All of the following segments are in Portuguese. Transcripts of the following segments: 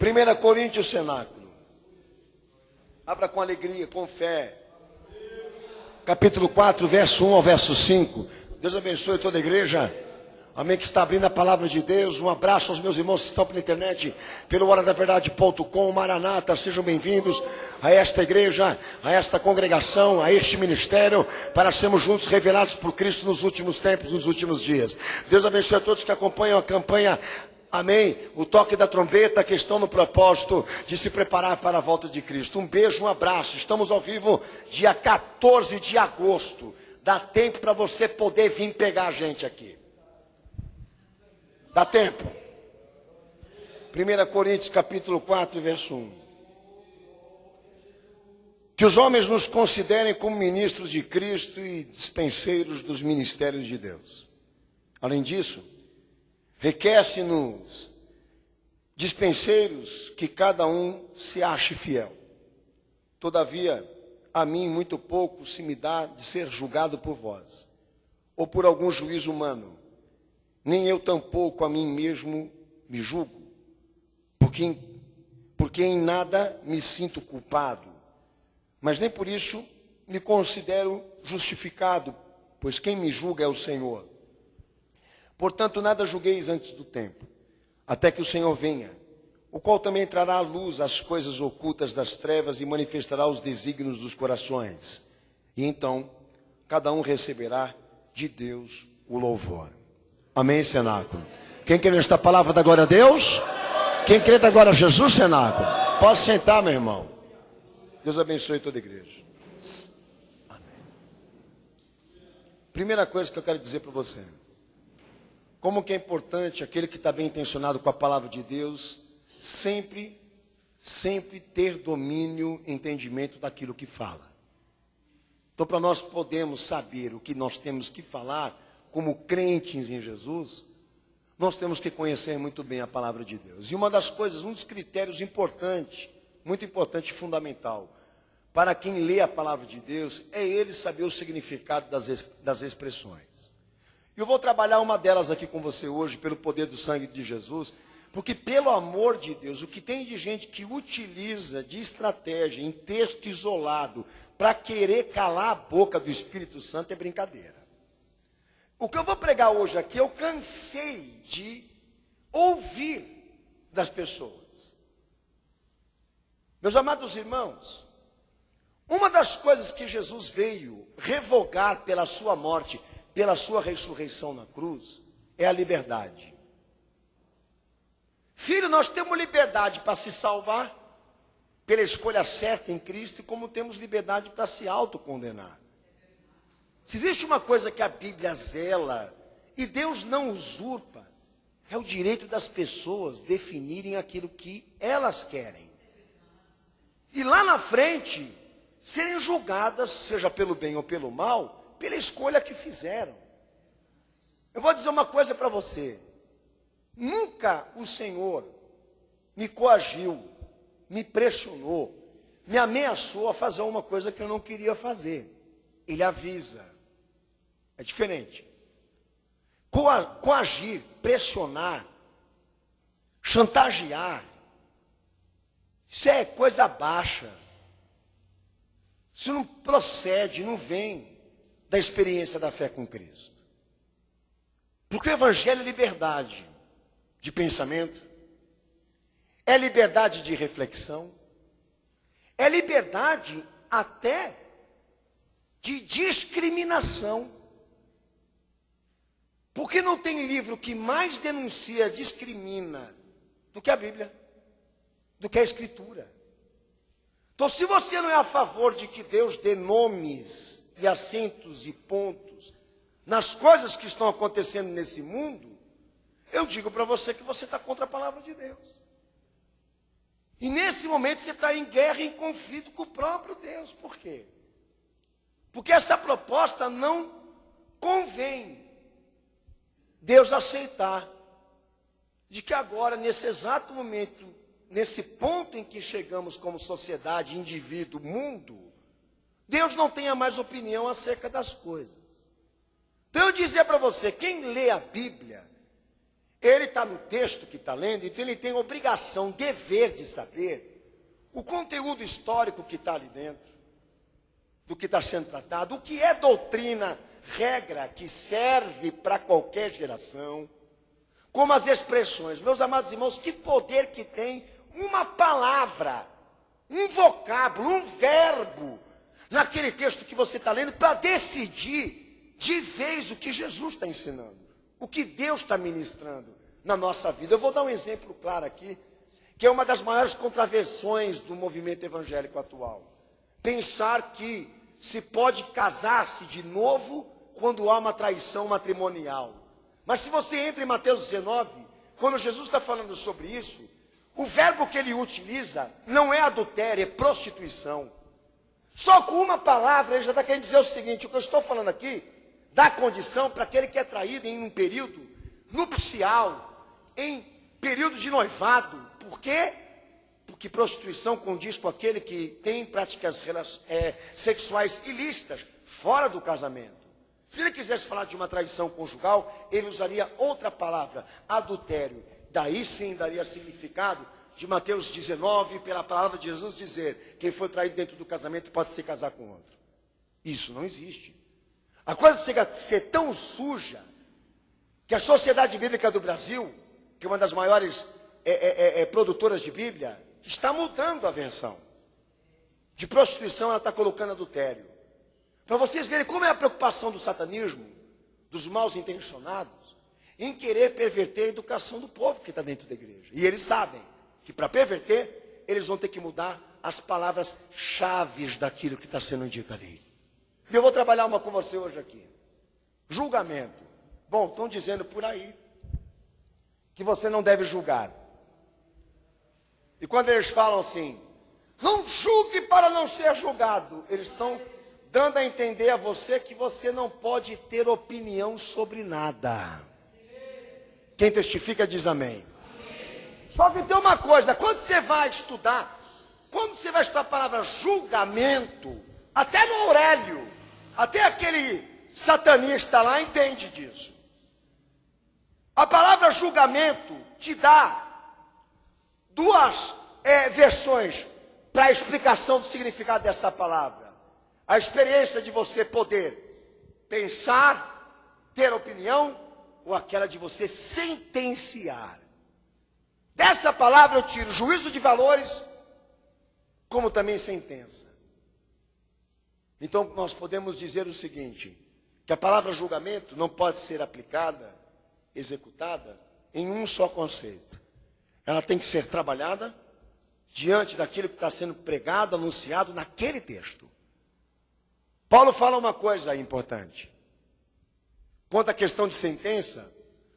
1 Coríntios, cenáculo. Abra com alegria, com fé. Capítulo 4, verso 1 ao verso 5. Deus abençoe toda a igreja. Amém, que está abrindo a palavra de Deus. Um abraço aos meus irmãos que estão pela internet, pelo horadaverdade.com, Maranata, sejam bem-vindos a esta igreja, a esta congregação, a este ministério, para sermos juntos revelados por Cristo nos últimos tempos, nos últimos dias. Deus abençoe a todos que acompanham a campanha, amém, o toque da trombeta, que estão no propósito de se preparar para a volta de Cristo. Um beijo, um abraço. Estamos ao vivo dia 14 de agosto. Dá tempo para você poder vir pegar a gente aqui. Dá tempo. 1 Coríntios capítulo 4, verso 1. Que os homens nos considerem como ministros de Cristo e dispenseiros dos ministérios de Deus. Além disso, requer-se-nos dispenseiros que cada um se ache fiel. Todavia, a mim muito pouco se me dá de ser julgado por vós, ou por algum juízo humano. Nem eu tampouco a mim mesmo me julgo, porque em nada me sinto culpado, mas nem por isso me considero justificado, pois quem me julga é o Senhor. Portanto, nada julgueis antes do tempo, até que o Senhor venha, o qual também trará à luz as coisas ocultas das trevas e manifestará os desígnios dos corações. E então, cada um receberá de Deus o louvor. Amém, cenáculo? Quem crê nesta palavra da glória a Deus? Quem crê da glória a Jesus, cenáculo? Pode sentar, meu irmão. Deus abençoe toda a igreja. Amém. Primeira coisa que eu quero dizer para você. Como que é importante aquele que está bem intencionado com a palavra de Deus, sempre ter domínio, entendimento daquilo que fala. Então, para nós podermos saber o que nós temos que falar, como crentes em Jesus, nós temos que conhecer muito bem a palavra de Deus. E uma das coisas, um dos critérios importantes, muito importante e fundamental, para quem lê a palavra de Deus, é ele saber o significado das expressões. E eu vou trabalhar uma delas aqui com você hoje, pelo poder do sangue de Jesus, porque pelo amor de Deus, o que tem de gente que utiliza de estratégia em texto isolado, para querer calar a boca do Espírito Santo é brincadeira. O que eu vou pregar hoje aqui, eu cansei de ouvir das pessoas. Meus amados irmãos, uma das coisas que Jesus veio revogar pela sua morte, pela sua ressurreição na cruz, é a liberdade. Filho, nós temos liberdade para se salvar, pela escolha certa em Cristo, como temos liberdade para se autocondenar. Se existe uma coisa que a Bíblia zela, e Deus não usurpa, é o direito das pessoas definirem aquilo que elas querem. E lá na frente, serem julgadas, seja pelo bem ou pelo mal, pela escolha que fizeram. Eu vou dizer uma coisa para você. Nunca o Senhor me coagiu, me pressionou, me ameaçou a fazer uma coisa que eu não queria fazer. Ele avisa. É diferente. Coagir, pressionar, chantagear, isso é coisa baixa. Isso não procede, não vem da experiência da fé com Cristo. Porque o Evangelho é liberdade de pensamento, é liberdade de reflexão, é liberdade até de discriminação. Porque não tem livro que mais denuncia, discrimina, do que a Bíblia, do que a Escritura. Então, se você não é a favor de que Deus dê nomes e acentos e pontos nas coisas que estão acontecendo nesse mundo, eu digo para você que você está contra a palavra de Deus. E nesse momento você está em guerra e em conflito com o próprio Deus. Por quê? Porque essa proposta não convém Deus aceitar, de que agora, nesse exato momento, nesse ponto em que chegamos como sociedade, indivíduo, mundo, Deus não tenha mais opinião acerca das coisas. Então eu dizia para você, quem lê a Bíblia, Ele está no texto que está lendo, então ele tem obrigação, dever de saber o conteúdo histórico que está ali dentro, do que está sendo tratado, o que é doutrina, regra que serve para qualquer geração, como as expressões. Meus amados irmãos, que poder que tem uma palavra, um vocábulo, um verbo, naquele texto que você está lendo, para decidir de vez o que Jesus está ensinando, o que Deus está ministrando na nossa vida. Eu vou dar um exemplo claro aqui, que é uma das maiores contraversões do movimento evangélico atual. Pensar que se pode casar-se de novo quando há uma traição matrimonial. Mas se você entra em Mateus 19, quando Jesus está falando sobre isso, o verbo que ele utiliza não é adultério, é prostituição. Só com uma palavra ele já está querendo dizer o seguinte: o que eu estou falando aqui dá condição para aquele que é traído em um período nupcial, em período de noivado. Por quê? Porque prostituição condiz com aquele que tem práticas sexuais ilícitas fora do casamento. Se ele quisesse falar de uma traição conjugal, ele usaria outra palavra, adultério. Daí sim daria significado de Mateus 19, pela palavra de Jesus dizer: quem foi traído dentro do casamento pode se casar com outro. Isso não existe. A coisa chega a ser tão suja que a Sociedade Bíblica do Brasil, que é uma das maiores produtoras de Bíblia, está mudando a versão. De prostituição ela está colocando adultério. Para vocês verem como é a preocupação do satanismo, dos maus intencionados, em querer perverter a educação do povo que está dentro da igreja. E eles sabem que para perverter, eles vão ter que mudar as palavras-chave daquilo que está sendo dito ali. E eu vou trabalhar uma com você hoje aqui. Julgamento. Bom, estão dizendo por aí que você não deve julgar. E quando eles falam assim, não julgue para não ser julgado, eles estão dando a entender a você que você não pode ter opinião sobre nada. Quem testifica diz amém. Só que tem uma coisa, quando você vai estudar a palavra julgamento, até no Aurélio, até aquele satanista lá entende disso. A palavra julgamento te dá duas versões para a explicação do significado dessa palavra. A experiência de você poder pensar, ter opinião, ou aquela de você sentenciar. Dessa palavra eu tiro juízo de valores, como também sentença. Então nós podemos dizer o seguinte, que a palavra julgamento não pode ser aplicada, executada, em um só conceito. Ela tem que ser trabalhada diante daquilo que está sendo pregado, anunciado naquele texto. Paulo fala uma coisa importante. Quanto à questão de sentença,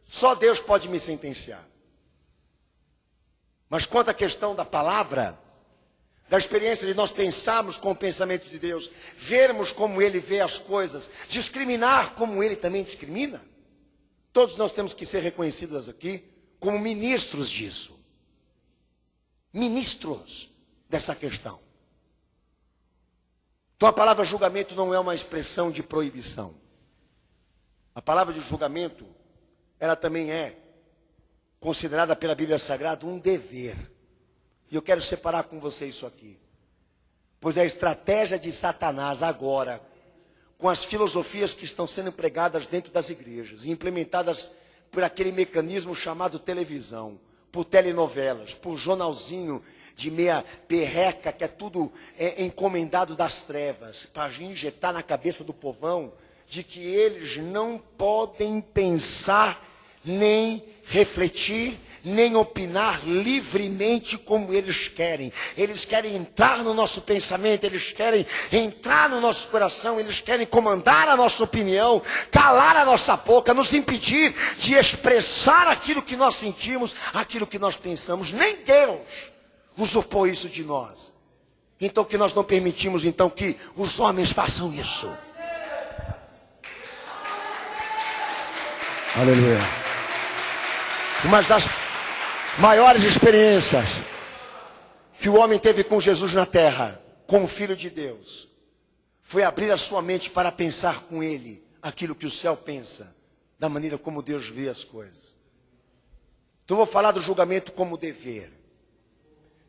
só Deus pode me sentenciar. Mas quanto à questão da palavra, da experiência de nós pensarmos com o pensamento de Deus, vermos como Ele vê as coisas, discriminar como Ele também discrimina, todos nós temos que ser reconhecidos aqui como ministros disso. Ministros dessa questão. Então a palavra julgamento não é uma expressão de proibição. A palavra de julgamento, ela também é considerada pela Bíblia Sagrada um dever. E eu quero separar com você isso aqui. Pois a estratégia de Satanás agora, com as filosofias que estão sendo pregadas dentro das igrejas, e implementadas por aquele mecanismo chamado televisão, por telenovelas, por jornalzinho de meia perreca, que é tudo encomendado das trevas, para injetar na cabeça do povão, de que eles não podem pensar, nem refletir, nem opinar livremente como eles querem. Eles querem entrar no nosso pensamento, eles querem entrar no nosso coração, eles querem comandar a nossa opinião, calar a nossa boca, nos impedir de expressar aquilo que nós sentimos, aquilo que nós pensamos. Nem Deus usurpou isso de nós. Então que nós não permitimos então que os homens façam isso. Aleluia. Uma das maiores experiências que o homem teve com Jesus na terra, com o Filho de Deus, foi abrir a sua mente para pensar com Ele aquilo que o céu pensa, da maneira como Deus vê as coisas. Então eu vou falar do julgamento como dever.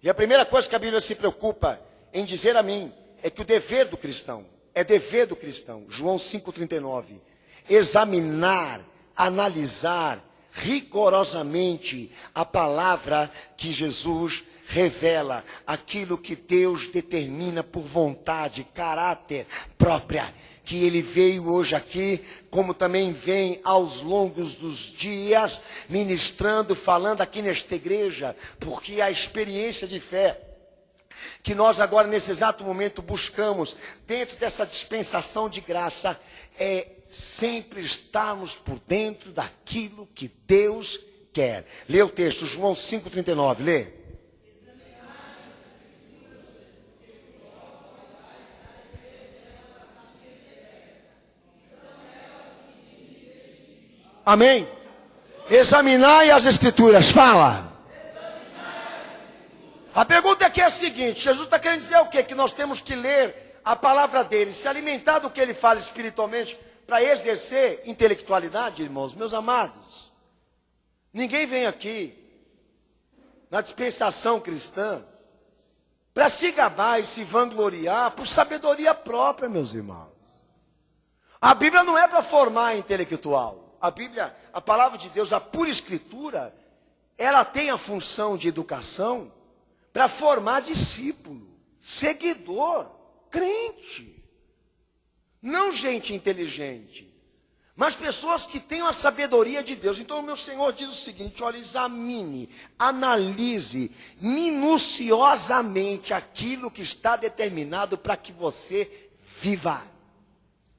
E a primeira coisa que a Bíblia se preocupa em dizer a mim é que o dever do cristão, é dever do cristão, João 5,39, examinar, analisar rigorosamente a palavra que Jesus revela, aquilo que Deus determina por vontade, caráter própria, que ele veio hoje aqui, como também vem aos longos dos dias, ministrando, falando aqui nesta igreja, porque a experiência de fé que nós agora nesse exato momento buscamos, dentro dessa dispensação de graça, é sempre estarmos por dentro daquilo que Deus quer. Lê o texto, João 5,39, lê. Amém? Examinai as escrituras, fala. A pergunta aqui é a seguinte, Jesus está querendo dizer o quê? Que nós temos que ler a palavra dele, se alimentar do que ele fala espiritualmente, para exercer intelectualidade, irmãos, meus amados. Ninguém vem aqui, na dispensação cristã, para se gabar e se vangloriar por sabedoria própria, meus irmãos. A Bíblia não é para formar intelectual. A Bíblia, a palavra de Deus, a pura escritura, ela tem a função de educação para formar discípulo, seguidor, crente. Não gente inteligente, mas pessoas que tenham a sabedoria de Deus. Então o meu Senhor diz o seguinte, olha, examine, analise minuciosamente aquilo que está determinado para que você viva,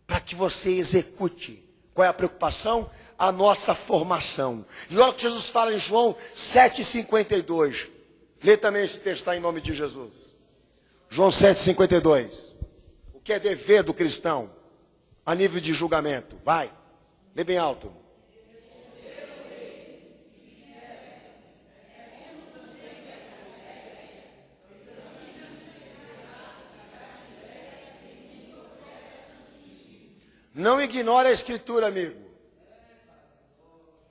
para que você execute. Qual é a preocupação? A nossa formação. E olha o que Jesus fala em João 7,52. Lê também esse texto, está em nome de Jesus. João 7,52. O que é dever do cristão a nível de julgamento? Vai, lê bem alto. Não ignore a escritura, amigo.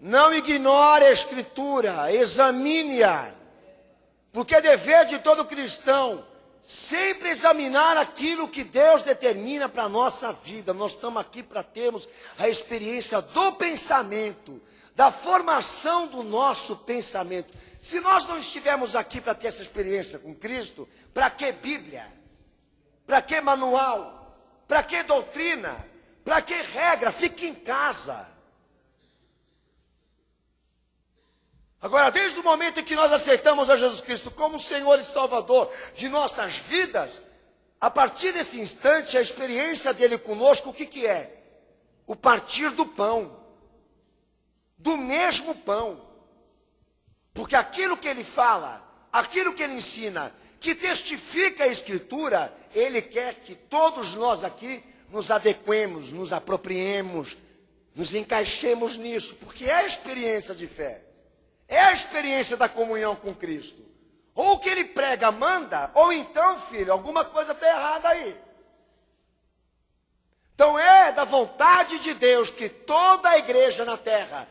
Não ignore a escritura, examine-a. Porque é dever de todo cristão sempre examinar aquilo que Deus determina para a nossa vida. Nós estamos aqui para termos a experiência do pensamento, da formação do nosso pensamento. Se nós não estivermos aqui para ter essa experiência com Cristo, para que Bíblia? Para que manual? Para que doutrina? Para que regra? Fique em casa. Agora, desde o momento em que nós aceitamos a Jesus Cristo como Senhor e Salvador de nossas vidas, a partir desse instante, a experiência dele conosco, o que é? O partir do pão. Do mesmo pão. Porque aquilo que ele fala, aquilo que ele ensina, que testifica a Escritura, ele quer que todos nós aqui nos adequemos, nos apropriemos, nos encaixemos nisso, porque é a experiência de fé, é a experiência da comunhão com Cristo. Ou o que ele prega manda, ou então, filho, alguma coisa está errada aí. Então é da vontade de Deus que toda a igreja na terra,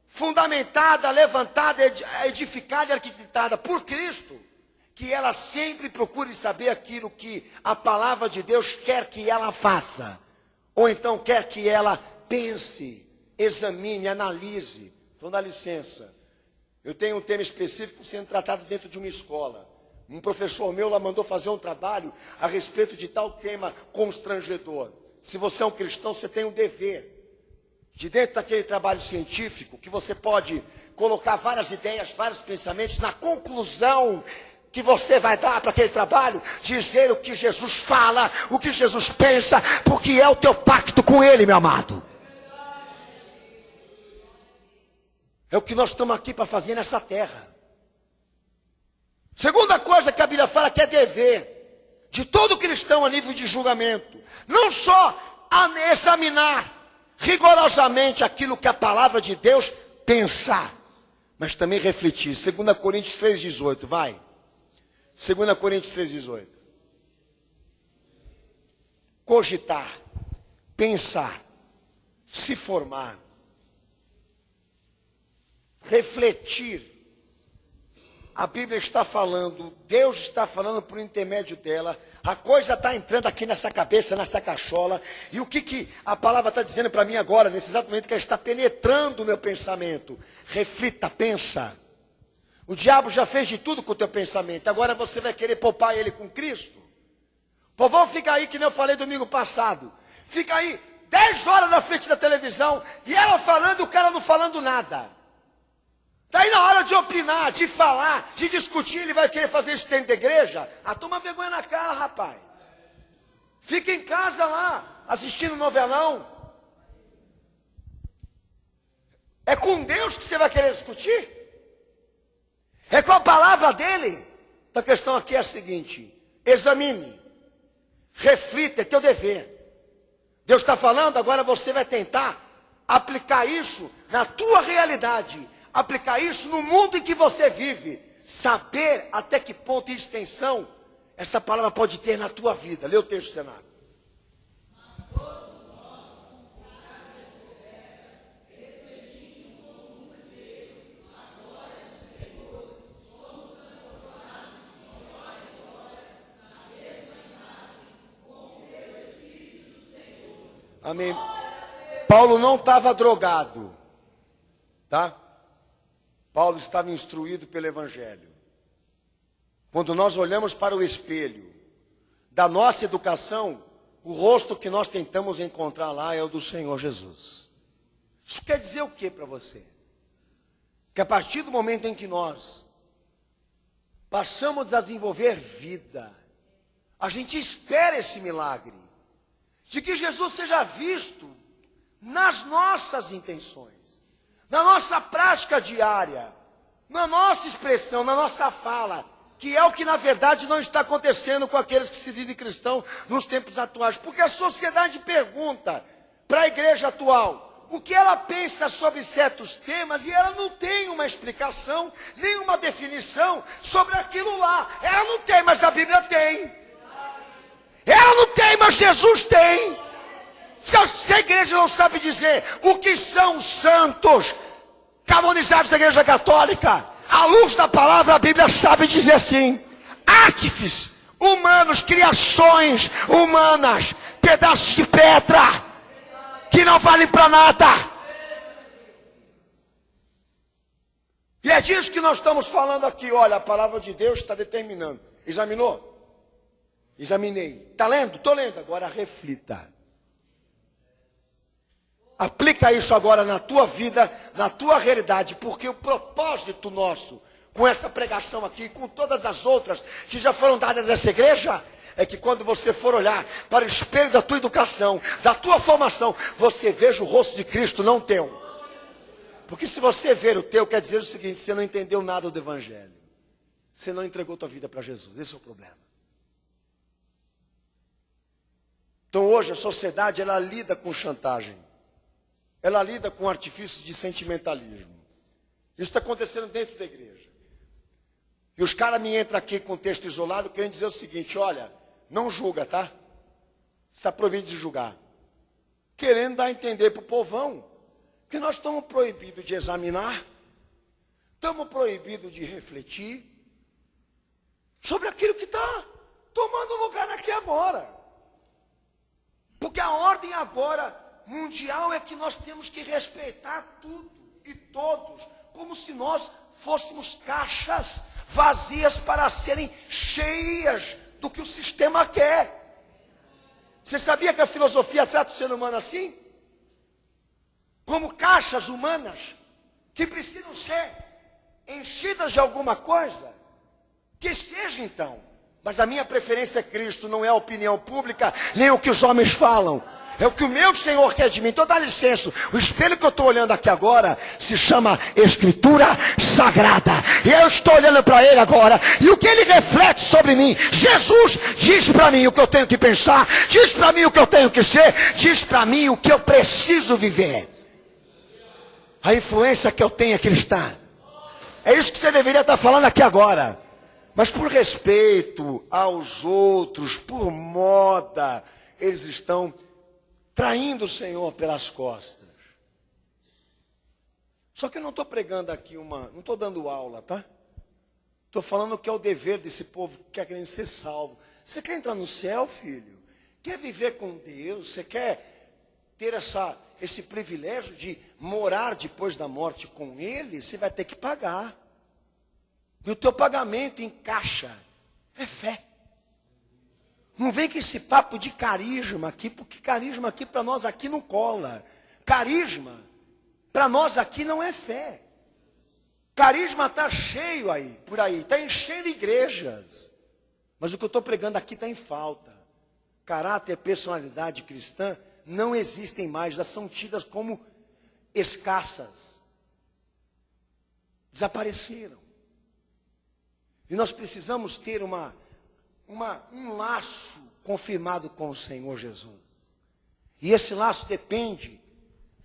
fundamentada, levantada, edificada e arquitetada por Cristo, que ela sempre procure saber aquilo que a palavra de Deus quer que ela faça, ou então quer que ela pense, examine, analise. Então dá licença, eu tenho um tema específico sendo tratado dentro de uma escola. Um professor meu lá mandou fazer um trabalho a respeito de tal tema constrangedor. Se você é um cristão, você tem um dever de dentro daquele trabalho científico, que você pode colocar várias ideias, vários pensamentos, na conclusão que você vai dar para aquele trabalho, dizer o que Jesus fala, o que Jesus pensa, porque é o teu pacto com Ele, meu amado. É o que nós estamos aqui para fazer nessa terra. Segunda coisa que a Bíblia fala que é dever de todo cristão a nível de julgamento, não só examinar rigorosamente aquilo que a palavra de Deus pensar, mas também refletir. 2 Coríntios 3,18, vai. 2 Coríntios 3,18. Cogitar, pensar, se formar. refletir. A Bíblia está falando, Deus está falando por intermédio dela, a coisa está entrando aqui nessa cabeça, nessa cachola, e o que a palavra está dizendo para mim agora, nesse exato momento, que ela está penetrando o meu pensamento. Reflita, pensa. O diabo já fez de tudo com o teu pensamento, agora você vai querer poupar ele com Cristo? O povão fica aí, que nem eu falei domingo passado, fica aí 10 horas na frente da televisão, e ela falando e o cara não falando nada. Daí na hora de opinar, de falar, de discutir, ele vai querer fazer isso dentro da igreja? Ah, toma vergonha na cara, rapaz. Fica em casa lá, assistindo novelão. É com Deus que você vai querer discutir? É com a palavra dele? Então a questão aqui é a seguinte: examine, reflita, é teu dever. Deus está falando, agora você vai tentar aplicar isso na tua realidade. Aplicar isso no mundo em que você vive. Saber até que ponto e extensão essa palavra pode ter na tua vida. Lê o texto, Senado. Amém. Paulo não estava drogado, tá? Paulo estava instruído pelo Evangelho. Quando nós olhamos para o espelho da nossa educação, o rosto que nós tentamos encontrar lá é o do Senhor Jesus. Isso quer dizer o que para você? Que a partir do momento em que nós passamos a desenvolver vida, a gente espera esse milagre, de que Jesus seja visto nas nossas intenções, na nossa prática diária, na nossa expressão, na nossa fala, que é o que na verdade não está acontecendo com aqueles que se dizem cristãos nos tempos atuais. Porque a sociedade pergunta para a igreja atual o que ela pensa sobre certos temas e ela não tem uma explicação, nem uma definição sobre aquilo lá. Ela não tem, mas a Bíblia tem. Ela não tem, mas Jesus tem. Se a igreja não sabe dizer o que são os santos canonizados da igreja católica, à luz da palavra, a Bíblia sabe dizer sim. Artífices humanos, criações humanas, pedaços de pedra que não valem para nada. E é disso que nós estamos falando aqui. Olha, a palavra de Deus está determinando. Examinou? Examinei. Está lendo? Estou lendo. Agora reflita. Aplica isso agora na tua vida, na tua realidade, porque o propósito nosso com essa pregação aqui, com todas as outras que já foram dadas a essa igreja, é que quando você for olhar para o espelho da tua educação, da tua formação, você veja o rosto de Cristo, não o teu. Porque se você ver o teu, quer dizer o seguinte: você não entendeu nada do Evangelho. Você não entregou tua vida para Jesus. Esse é o problema. Então hoje a sociedade, ela lida com chantagem. Ela lida com artifícios de sentimentalismo. Isso está acontecendo dentro da igreja. E os caras me entram aqui com texto isolado, querendo dizer o seguinte: olha, não julga, tá? Está proibido de julgar. Querendo dar a entender para o povão que nós estamos proibidos de examinar, estamos proibidos de refletir sobre aquilo que está tomando lugar aqui agora. Porque a ordem agora mundial é que nós temos que respeitar tudo e todos, como se nós fôssemos caixas vazias para serem cheias do que o sistema quer. Você sabia que a filosofia trata o ser humano assim? Como caixas humanas que precisam ser enchidas de alguma coisa? Que seja então. Mas a minha preferência é Cristo, não é a opinião pública, nem o que os homens falam. É o que o meu Senhor quer de mim. Então dá licença, o espelho que eu estou olhando aqui agora se chama Escritura Sagrada. E eu estou olhando para ele agora, e o que ele reflete sobre mim? Jesus diz para mim o que eu tenho que pensar, diz para mim o que eu tenho que ser, diz para mim o que eu preciso viver. A influência que eu tenho é cristã. É isso que você deveria estar falando aqui agora. Mas por respeito aos outros, por moda, eles estão traindo o Senhor pelas costas. Só que eu não estou pregando aqui não estou dando aula, tá? Estou falando que é o dever desse povo que quer querendo ser salvo. Você quer entrar no céu, filho? Quer viver com Deus? Você quer ter esse privilégio de morar depois da morte com Ele? Você vai ter que pagar. E o teu pagamento em caixa é fé. Não vem com esse papo de carisma aqui, porque carisma aqui para nós aqui não cola. Carisma para nós aqui não é fé. Carisma está cheio aí, por aí, está enchendo igrejas. Mas o que eu estou pregando aqui está em falta. Caráter, personalidade cristã não existem mais, já são tidas como escassas. Desapareceram. E nós precisamos ter um laço confirmado com o Senhor Jesus. E esse laço depende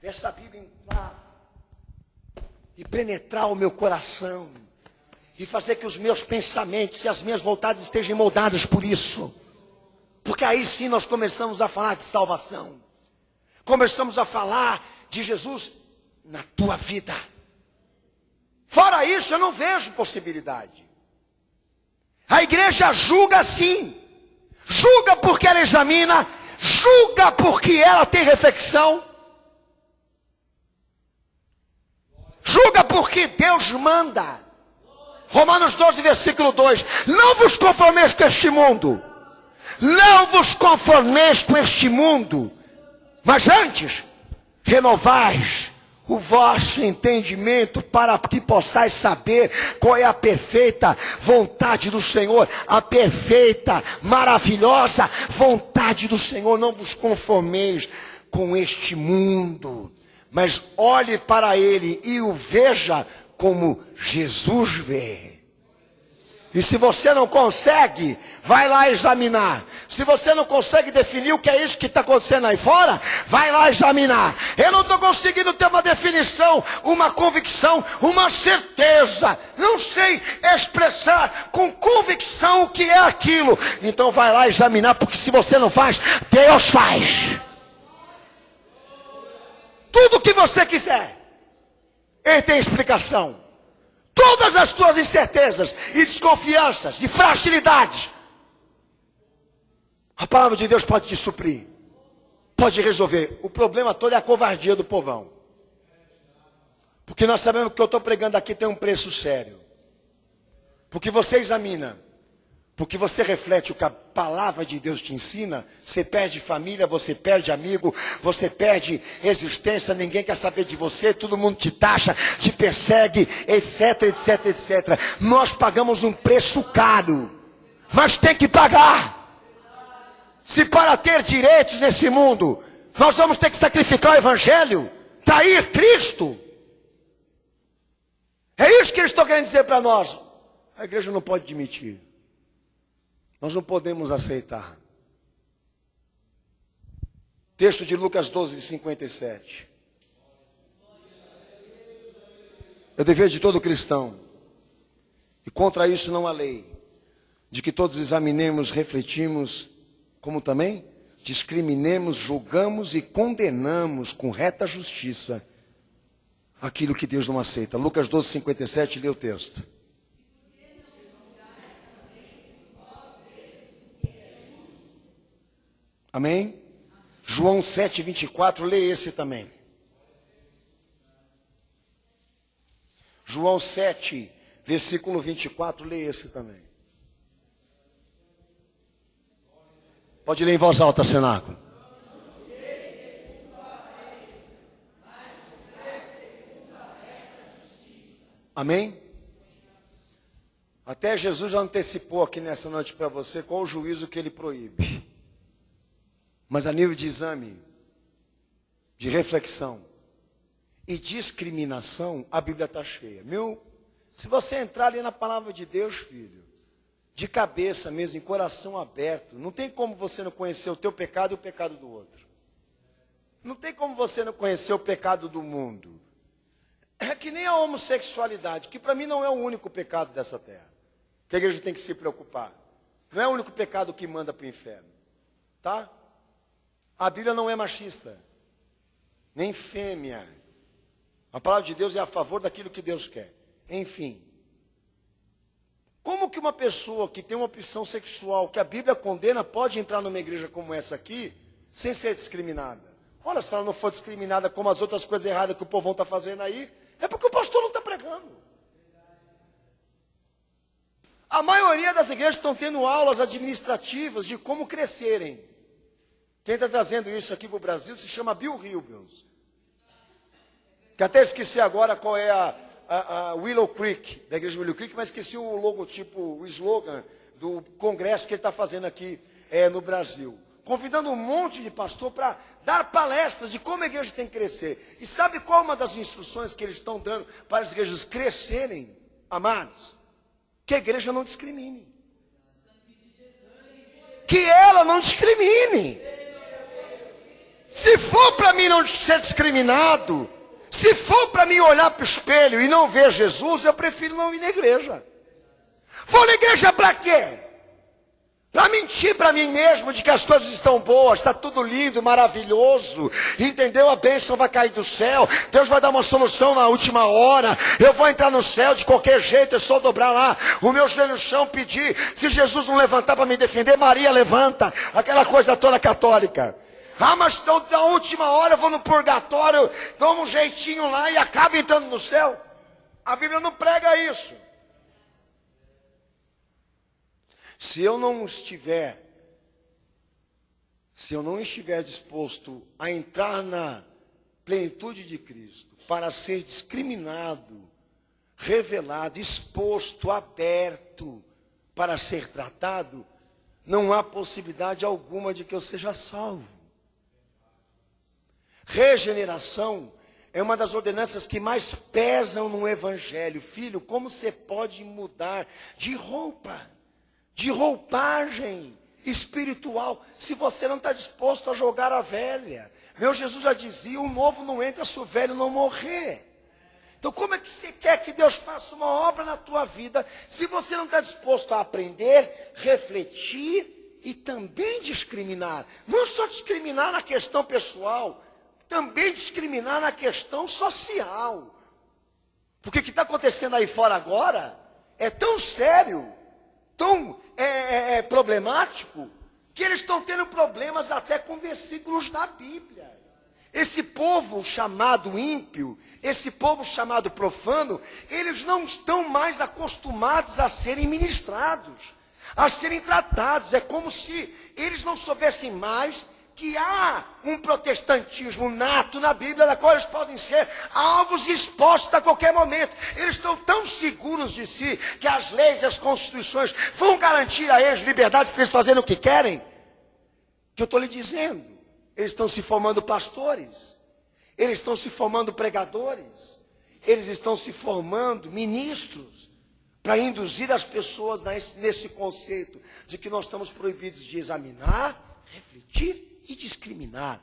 dessa Bíblia entrar e penetrar o meu coração e fazer que os meus pensamentos e as minhas vontades estejam moldadas por isso. Porque aí sim nós começamos a falar de salvação. Começamos a falar de Jesus na tua vida. Fora isso, eu não vejo possibilidade. A igreja julga sim. Julga porque ela examina. Julga porque ela tem reflexão. Julga porque Deus manda. Romanos 12, versículo 2. Não vos conformeis com este mundo. Não vos conformeis com este mundo. Mas antes, renovais o vosso entendimento para que possais saber qual é a perfeita vontade do Senhor. A perfeita, maravilhosa vontade do Senhor. Não vos conformeis com este mundo, mas olhe para ele e o veja como Jesus vê. E se você não consegue, vai lá examinar. Se você não consegue definir o que é isso que está acontecendo aí fora, vai lá examinar. Eu não estou conseguindo ter uma definição, uma convicção, uma certeza. Não sei expressar com convicção o que é aquilo. Então vai lá examinar, porque se você não faz, Deus faz. Tudo o que você quiser, Ele tem explicação. Todas as tuas incertezas e desconfianças e fragilidades, a palavra de Deus pode te suprir, pode resolver. O problema todo é a covardia do povão. Porque nós sabemos que o que eu estou pregando aqui tem um preço sério. Porque você examina, porque você reflete o que a palavra de Deus te ensina, você perde família, você perde amigo, você perde existência, ninguém quer saber de você, todo mundo te taxa, te persegue, etc, etc, etc. Nós pagamos um preço caro, mas tem que pagar. Se para ter direitos nesse mundo, nós vamos ter que sacrificar o Evangelho, trair Cristo. É isso que eles estão querendo dizer para nós. A igreja não pode admitir. Nós não podemos aceitar. Texto de Lucas 12, 57. É o dever de todo cristão. E contra isso não há lei. De que todos examinemos, refletimos, como também discriminemos, julgamos e condenamos com reta justiça aquilo que Deus não aceita. Lucas 12, 57, lê o texto. Amém? João 7, 24, lê esse também. João 7, versículo 24, lê esse também. Pode ler em voz alta, cenáculo. Amém? Até Jesus já antecipou aqui nessa noite para você qual o juízo que ele proíbe. Mas a nível de exame, de reflexão e discriminação, a Bíblia está cheia. Se você entrar ali na palavra de Deus, filho, de cabeça mesmo, em coração aberto, não tem como você não conhecer o teu pecado e o pecado do outro. Não tem como você não conhecer o pecado do mundo. É que nem a homossexualidade, que para mim não é o único pecado dessa terra, que a igreja tem que se preocupar. Não é o único pecado que manda para o inferno. Tá? A Bíblia não é machista, nem fêmea. A palavra de Deus é a favor daquilo que Deus quer. Enfim. Como que uma pessoa que tem uma opção sexual que a Bíblia condena pode entrar numa igreja como essa aqui sem ser discriminada? Ora, se ela não for discriminada como as outras coisas erradas que o povão está fazendo aí, é porque o pastor não está pregando. A maioria das igrejas estão tendo aulas administrativas de como crescerem. Quem está trazendo isso aqui para o Brasil se chama Bill Hybels. Que até esqueci agora qual é a Willow Creek, da igreja Willow Creek, mas esqueci o logotipo, o slogan do congresso que ele está fazendo aqui no Brasil. Convidando um monte de pastor para dar palestras de como a igreja tem que crescer. E sabe qual é uma das instruções que eles estão dando para as igrejas crescerem, amados? Que a igreja não discrimine. Que ela não discrimine. Se for para mim não ser discriminado, se for para mim olhar para o espelho e não ver Jesus, eu prefiro não ir na igreja. Vou na igreja para quê? Para mentir para mim mesmo de que as coisas estão boas, está tudo lindo, maravilhoso, entendeu? A bênção vai cair do céu, Deus vai dar uma solução na última hora, eu vou entrar no céu de qualquer jeito, é só dobrar lá o meu joelho no chão, pedir, se Jesus não levantar para me defender, Maria levanta, aquela coisa toda católica. Ah, mas então, na última hora eu vou no purgatório, tomo um jeitinho lá e acabo entrando no céu. A Bíblia não prega isso. Se eu não estiver disposto a entrar na plenitude de Cristo, para ser discriminado, revelado, exposto, aberto, para ser tratado, não há possibilidade alguma de que eu seja salvo. Regeneração é uma das ordenanças que mais pesam no Evangelho. Filho, como você pode mudar de roupa? De roupagem espiritual, se você não está disposto a jogar a velha. Meu Jesus já dizia, o novo não entra se o velho não morrer. Então como é que você quer que Deus faça uma obra na tua vida, se você não está disposto a aprender, refletir e também discriminar? Não só discriminar na questão pessoal, também discriminar na questão social. Porque o que está acontecendo aí fora agora é tão sério, tão problemático, que eles estão tendo problemas até com versículos da Bíblia. Esse povo chamado ímpio, esse povo chamado profano, eles não estão mais acostumados a serem ministrados, a serem tratados. É como se eles não soubessem mais que há um protestantismo nato na Bíblia, da qual eles podem ser alvos e expostos a qualquer momento. Eles estão tão seguros de si, que as leis e as constituições vão garantir a eles liberdade para eles fazerem o que querem, que eu estou lhe dizendo, eles estão se formando pastores, eles estão se formando pregadores, eles estão se formando ministros, para induzir as pessoas nesse conceito de que nós estamos proibidos de examinar, refletir e discriminar.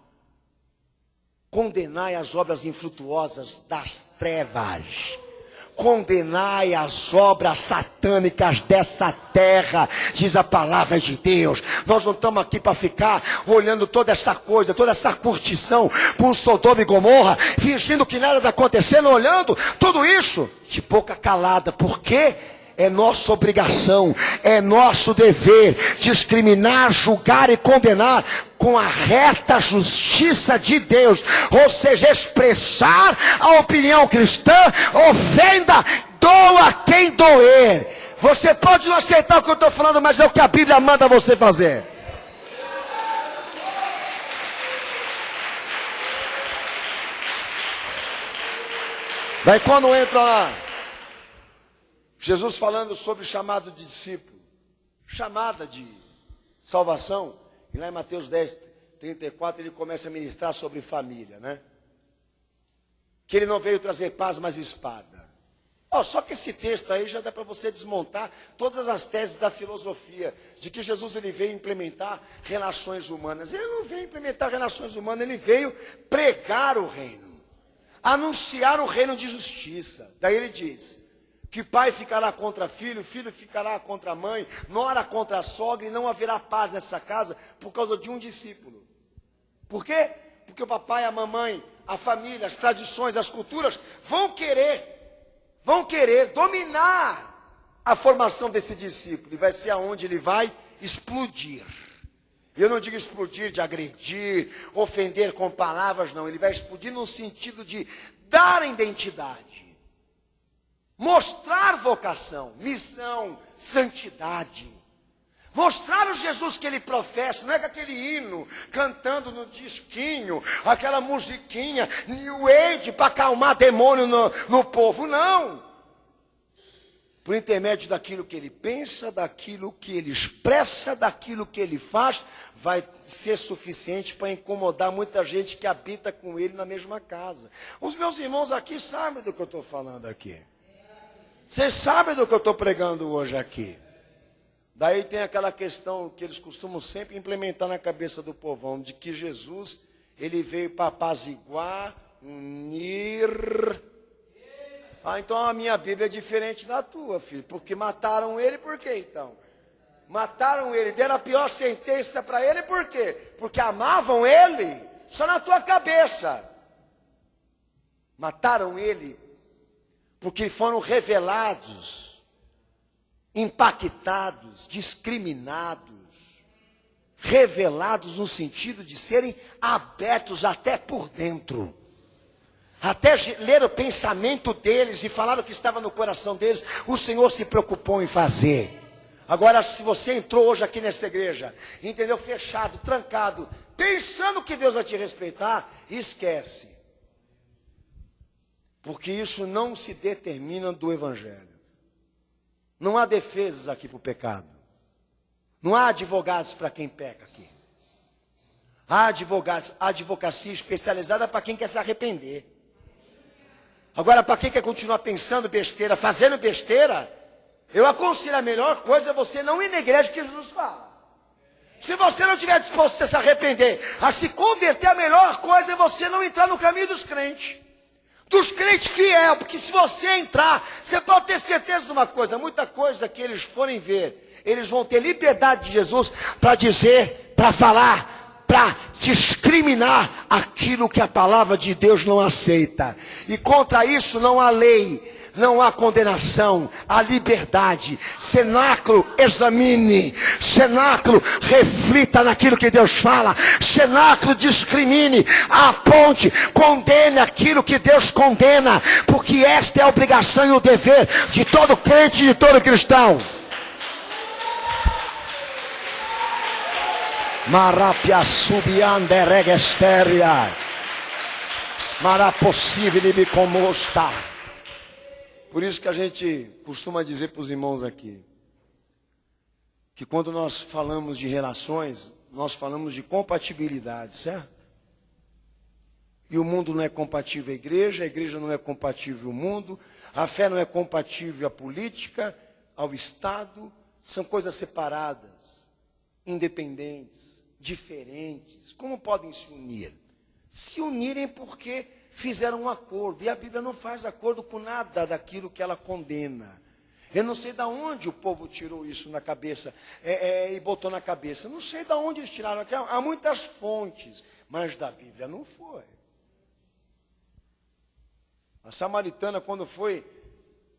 Condenai as obras infrutuosas das trevas. Condenai as obras satânicas dessa terra, diz a palavra de Deus. Nós não estamos aqui para ficar olhando toda essa coisa, toda essa curtição com Sodoma e Gomorra, fingindo que nada está acontecendo, olhando tudo isso de boca calada. Por quê? É nossa obrigação, é nosso dever discriminar, julgar e condenar com a reta justiça de Deus, ou seja, expressar a opinião cristã, ofenda, doa quem doer. Você pode não aceitar o que eu estou falando, mas é o que a Bíblia manda você fazer. Daí quando entra lá, Jesus falando sobre chamado de discípulo, chamada de salvação, e lá em Mateus 10, 34, ele começa a ministrar sobre família, né? Que ele não veio trazer paz, mas espada. Só que esse texto aí já dá para você desmontar todas as teses da filosofia, de que Jesus ele veio implementar relações humanas. Ele não veio implementar relações humanas, ele veio pregar o reino, anunciar o reino de justiça. Daí ele diz que pai ficará contra filho, filho ficará contra mãe, nora contra a sogra, e não haverá paz nessa casa por causa de um discípulo. Por quê? Porque o papai, a mamãe, a família, as tradições, as culturas, vão querer dominar a formação desse discípulo. E vai ser aonde ele vai explodir. Eu não digo explodir de agredir, ofender com palavras, não. Ele vai explodir no sentido de dar identidade, mostrar vocação, missão, santidade. Mostrar o Jesus que ele professa, não é com aquele hino, cantando no disquinho, aquela musiquinha, New Age, para acalmar demônio no povo, não. Por intermédio daquilo que ele pensa, daquilo que ele expressa, daquilo que ele faz, vai ser suficiente para incomodar muita gente que habita com ele na mesma casa. Os meus irmãos aqui sabem do que eu estou falando aqui. Vocês sabem do que eu estou pregando hoje aqui. Daí tem aquela questão que eles costumam sempre implementar na cabeça do povão, de que Jesus, ele veio para apaziguar, unir. Então a minha Bíblia é diferente da tua, filho, porque mataram ele, por quê então? Mataram ele, deram a pior sentença para ele, por quê? Porque amavam ele, só na tua cabeça. Mataram ele, porque foram revelados, impactados, discriminados, revelados no sentido de serem abertos até por dentro. Até ler o pensamento deles e falar o que estava no coração deles, o Senhor se preocupou em fazer. Agora, se você entrou hoje aqui nessa igreja, entendeu? Fechado, trancado, pensando que Deus vai te respeitar, esquece. Porque isso não se determina do Evangelho. Não há defesas aqui para o pecado. Não há advogados para quem peca aqui. Há advogados, há advocacia especializada para quem quer se arrepender. Agora, para quem quer continuar pensando besteira, fazendo besteira, eu aconselho a melhor coisa é você não ir na igreja que Jesus fala. Se você não estiver disposto a se arrepender, a se converter, a melhor coisa é você não entrar no caminho dos crentes. Dos crentes fiel, porque se você entrar, você pode ter certeza de uma coisa, muita coisa que eles forem ver, eles vão ter liberdade de Jesus para dizer, para falar, para discriminar aquilo que a palavra de Deus não aceita. E contra isso não há lei, não há condenação, há liberdade. Cenáculo, examine. Cenáculo, reflita naquilo que Deus fala. Cenáculo, discrimine, aponte, condene aquilo que Deus condena. Porque esta é a obrigação e o dever de todo crente e de todo cristão. Marapia subiande regesteria. Marapossível me comosta. Por isso que a gente costuma dizer para os irmãos aqui, que quando nós falamos de relações, nós falamos de compatibilidade, certo? E o mundo não é compatível à igreja, a igreja não é compatível ao mundo, a fé não é compatível à política, ao Estado, são coisas separadas, independentes, diferentes. Como podem se unir? Se unirem porque fizeram um acordo, e a Bíblia não faz acordo com nada daquilo que ela condena. Eu não sei de onde o povo tirou isso na cabeça, e botou na cabeça, não sei de onde eles tiraram, aqui há muitas fontes, mas da Bíblia não foi. A samaritana, quando foi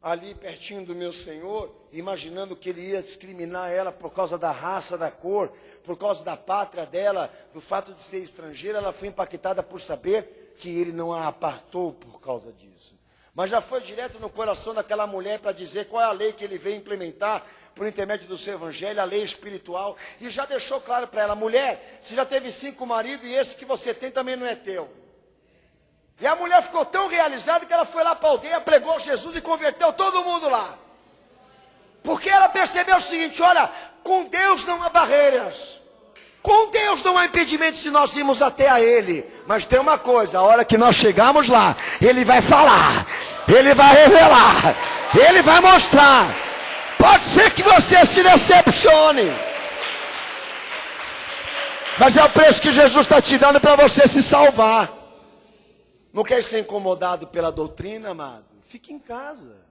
ali pertinho do meu Senhor, imaginando que ele ia discriminar ela por causa da raça, da cor, por causa da pátria dela, do fato de ser estrangeira, ela foi impactada por saber que ele não a apartou por causa disso. Mas já foi direto no coração daquela mulher para dizer qual é a lei que ele veio implementar por intermédio do seu evangelho, a lei espiritual, e já deixou claro para ela, mulher, você já teve 5 maridos e esse que você tem também não é teu. E a mulher ficou tão realizada que ela foi lá para a aldeia, pregou Jesus e converteu todo mundo lá. Porque ela percebeu o seguinte, olha, com Deus não há barreiras. Com Deus não há impedimento se nós irmos até a Ele. Mas tem uma coisa, a hora que nós chegamos lá, Ele vai falar, Ele vai revelar, Ele vai mostrar. Pode ser que você se decepcione, mas é o preço que Jesus está te dando para você se salvar. Não quer ser incomodado pela doutrina, amado? Fique em casa.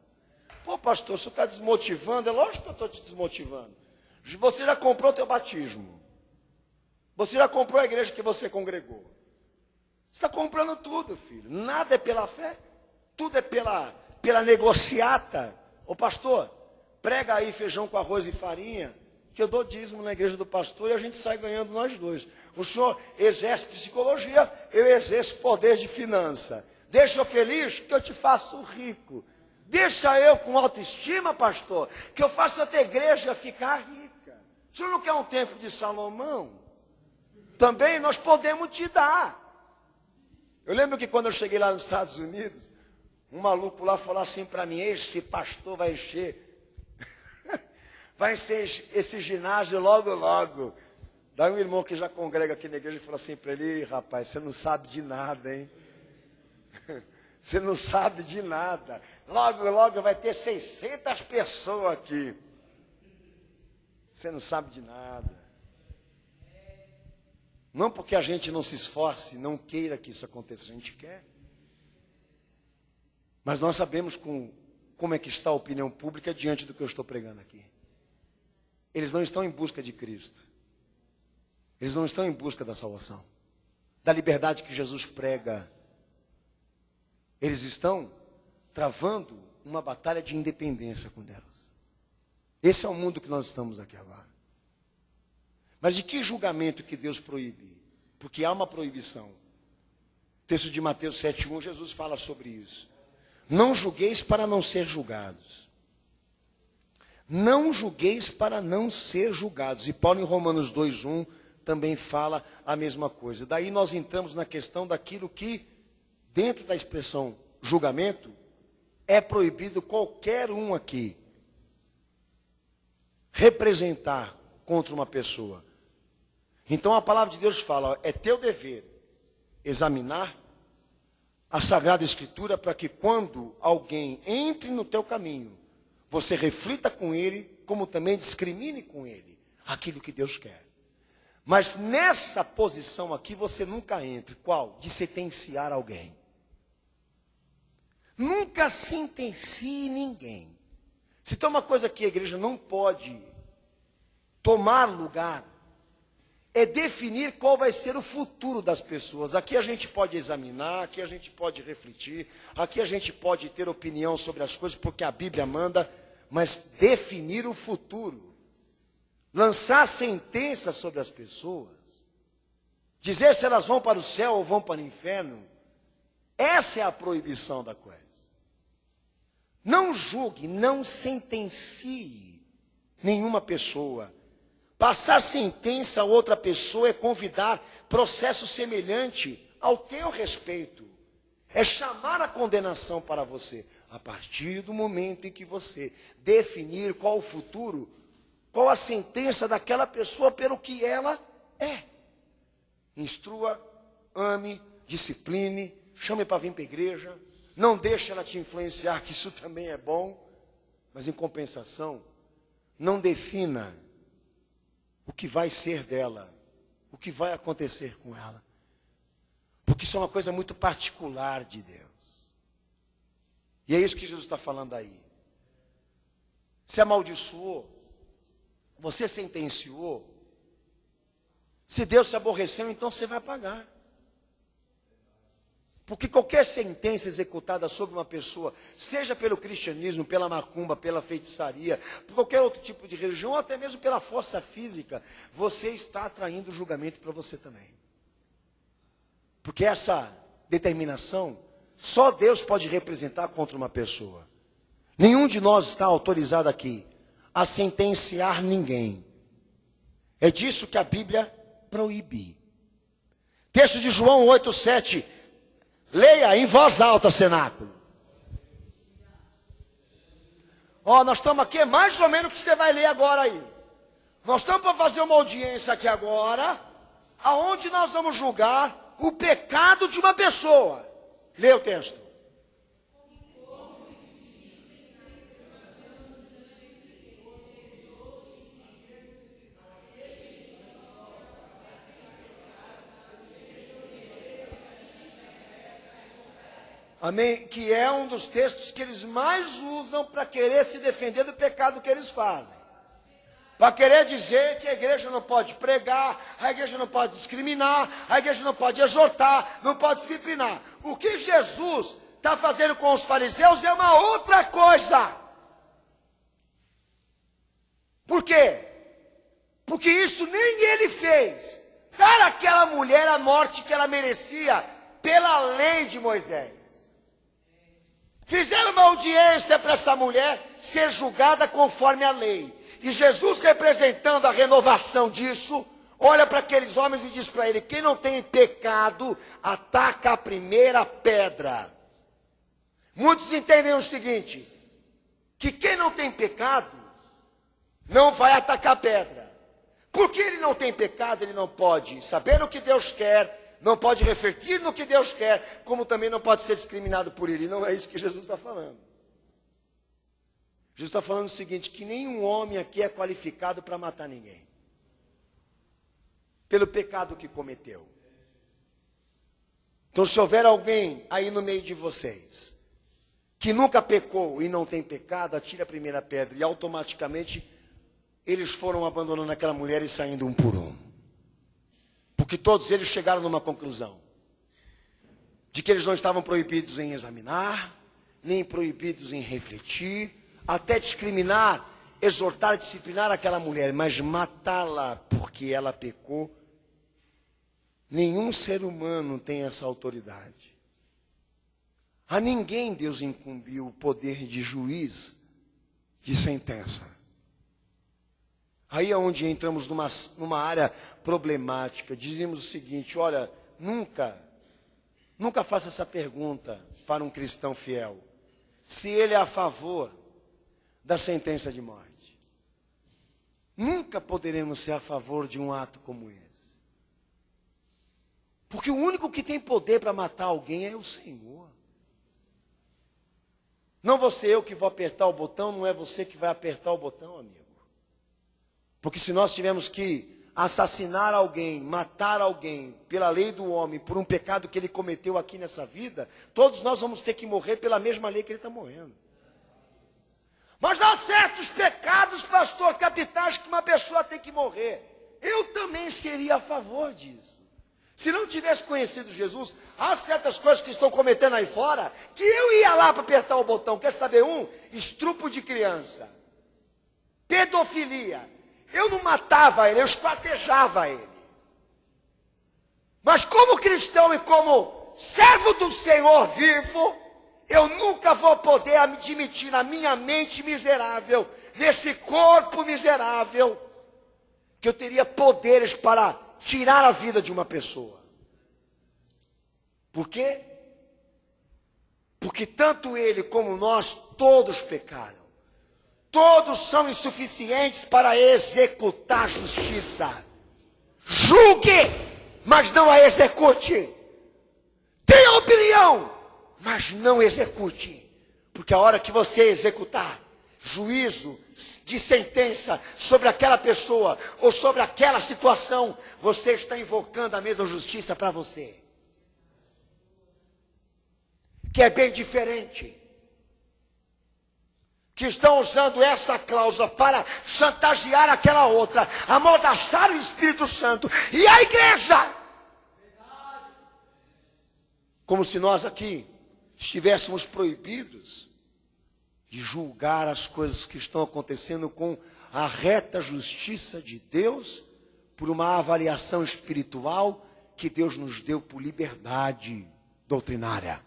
Pô, pastor, você está desmotivando? É lógico que eu estou te desmotivando. Você já comprou o teu batismo. Você já comprou a igreja que você congregou. Você está comprando tudo, filho. Nada é pela fé. Tudo é pela negociata. Ô pastor, prega aí feijão com arroz e farinha, que eu dou dízimo na igreja do pastor e a gente sai ganhando nós dois. O senhor exerce psicologia, eu exerço poder de finança. Deixa eu feliz que eu te faço rico. Deixa eu com autoestima, pastor, que eu faço a tua igreja ficar rica. O senhor não quer um templo de Salomão? Também nós podemos te dar. Eu lembro que quando eu cheguei lá nos Estados Unidos, um maluco lá falou assim para mim: esse pastor vai encher, vai encher esse ginásio logo, logo. Daí um irmão que já congrega aqui na igreja falou assim para ele: rapaz, você não sabe de nada, hein? Você não sabe de nada. Logo, logo vai ter 600 pessoas aqui. Você não sabe de nada. Não porque a gente não se esforce, não queira que isso aconteça, a gente quer. Mas nós sabemos como é que está a opinião pública diante do que eu estou pregando aqui. Eles não estão em busca de Cristo. Eles não estão em busca da salvação, da liberdade que Jesus prega. Eles estão travando uma batalha de independência com Deus. Esse é o mundo que nós estamos aqui agora. Mas de que julgamento que Deus proíbe? Porque há uma proibição. O texto de Mateus 7,1, Jesus fala sobre isso. Não julgueis para não ser julgados. Não julgueis para não ser julgados. E Paulo em Romanos 2,1 também fala a mesma coisa. Daí nós entramos na questão daquilo que, dentro da expressão julgamento, é proibido qualquer um aqui representar contra uma pessoa. Então a palavra de Deus fala: é teu dever examinar a Sagrada Escritura para que quando alguém entre no teu caminho, você reflita com ele, como também discrimine com ele aquilo que Deus quer. Mas nessa posição aqui você nunca entre. Qual? De sentenciar alguém. Nunca sentencie ninguém. Se tem uma coisa que a igreja não pode tomar lugar, é definir qual vai ser o futuro das pessoas. Aqui a gente pode examinar, aqui a gente pode refletir, aqui a gente pode ter opinião sobre as coisas, porque a Bíblia manda, mas definir o futuro, lançar sentença sobre as pessoas, dizer se elas vão para o céu ou vão para o inferno, essa é a proibição da coisa. Não julgue, não sentencie nenhuma pessoa. Passar sentença a outra pessoa é convidar processo semelhante ao teu respeito. É chamar a condenação para você. A partir do momento em que você definir qual o futuro, qual a sentença daquela pessoa pelo que ela é. Instrua, ame, discipline, chame para vir para a igreja. Não deixe ela te influenciar, que isso também é bom. Mas em compensação, não defina o que vai ser dela, o que vai acontecer com ela. Porque isso é uma coisa muito particular de Deus. E é isso que Jesus está falando aí. Se amaldiçoou, você sentenciou, se Deus se aborreceu, então você vai pagar. Porque qualquer sentença executada sobre uma pessoa, seja pelo cristianismo, pela macumba, pela feitiçaria, por qualquer outro tipo de religião, ou até mesmo pela força física, você está atraindo julgamento para você também. Porque essa determinação, só Deus pode representar contra uma pessoa. Nenhum de nós está autorizado aqui a sentenciar ninguém. É disso que a Bíblia proíbe. Texto de João 8,7. Leia em voz alta, cenáculo. Nós estamos aqui, é mais ou menos o que você vai ler agora aí. Nós estamos para fazer uma audiência aqui agora, aonde nós vamos julgar o pecado de uma pessoa. Lê o texto. Amém? Que é um dos textos que eles mais usam para querer se defender do pecado que eles fazem. Para querer dizer que a igreja não pode pregar, a igreja não pode discriminar, a igreja não pode exortar, não pode disciplinar. O que Jesus está fazendo com os fariseus é uma outra coisa. Por quê? Porque isso nem ele fez. Dar àquela mulher a morte que ela merecia pela lei de Moisés. Fizeram uma audiência para essa mulher ser julgada conforme a lei. E Jesus, representando a renovação disso, olha para aqueles homens e diz para ele: quem não tem pecado, ataca a primeira pedra. Muitos entendem o seguinte, que quem não tem pecado, não vai atacar a pedra. Porque ele não tem pecado, ele não pode saber o que Deus quer, não pode refletir no que Deus quer, como também não pode ser discriminado por ele. Não é isso que Jesus está falando. Jesus está falando o seguinte, que nenhum homem aqui é qualificado para matar ninguém. Pelo pecado que cometeu. Então, se houver alguém aí no meio de vocês, que nunca pecou e não tem pecado, atire a primeira pedra. E automaticamente, eles foram abandonando aquela mulher e saindo um por um. Porque todos eles chegaram numa conclusão. De que eles não estavam proibidos em examinar, nem proibidos em refletir, até discriminar, exortar, disciplinar aquela mulher, mas matá-la porque ela pecou, nenhum ser humano tem essa autoridade. A ninguém Deus incumbiu o poder de juiz, de sentença. Aí é onde entramos numa área problemática. Dizemos o seguinte, olha, nunca faça essa pergunta para um cristão fiel. Se ele é a favor da sentença de morte. Nunca poderemos ser a favor de um ato como esse. Porque o único que tem poder para matar alguém é o Senhor. Não vou ser eu que vou apertar o botão, não é você que vai apertar o botão, amigo. Porque se nós tivermos que assassinar alguém, matar alguém, pela lei do homem, por um pecado que ele cometeu aqui nessa vida, todos nós vamos ter que morrer pela mesma lei que ele está morrendo. Mas há certos pecados, pastor, capitais, que uma pessoa tem que morrer. Eu também seria a favor disso. Se não tivesse conhecido Jesus, há certas coisas que estão cometendo aí fora, que eu ia lá para apertar o botão. Quer saber um? Estupro de criança. Pedofilia. Eu não matava ele, eu esquartejava ele. Mas como cristão e como servo do Senhor vivo, eu nunca vou poder admitir na minha mente miserável, nesse corpo miserável, que eu teria poderes para tirar a vida de uma pessoa. Por quê? Porque tanto ele como nós, todos pecaram. Todos são insuficientes para executar justiça. Julgue, mas não a execute. Tenha opinião, mas não execute. Porque a hora que você executar juízo de sentença sobre aquela pessoa ou sobre aquela situação, você está invocando a mesma justiça para você. Que é bem diferente. Que estão usando essa cláusula para chantagear aquela outra, amordaçar o Espírito Santo e a igreja. Como se nós aqui estivéssemos proibidos de julgar as coisas que estão acontecendo com a reta justiça de Deus, por uma avaliação espiritual que Deus nos deu por liberdade doutrinária.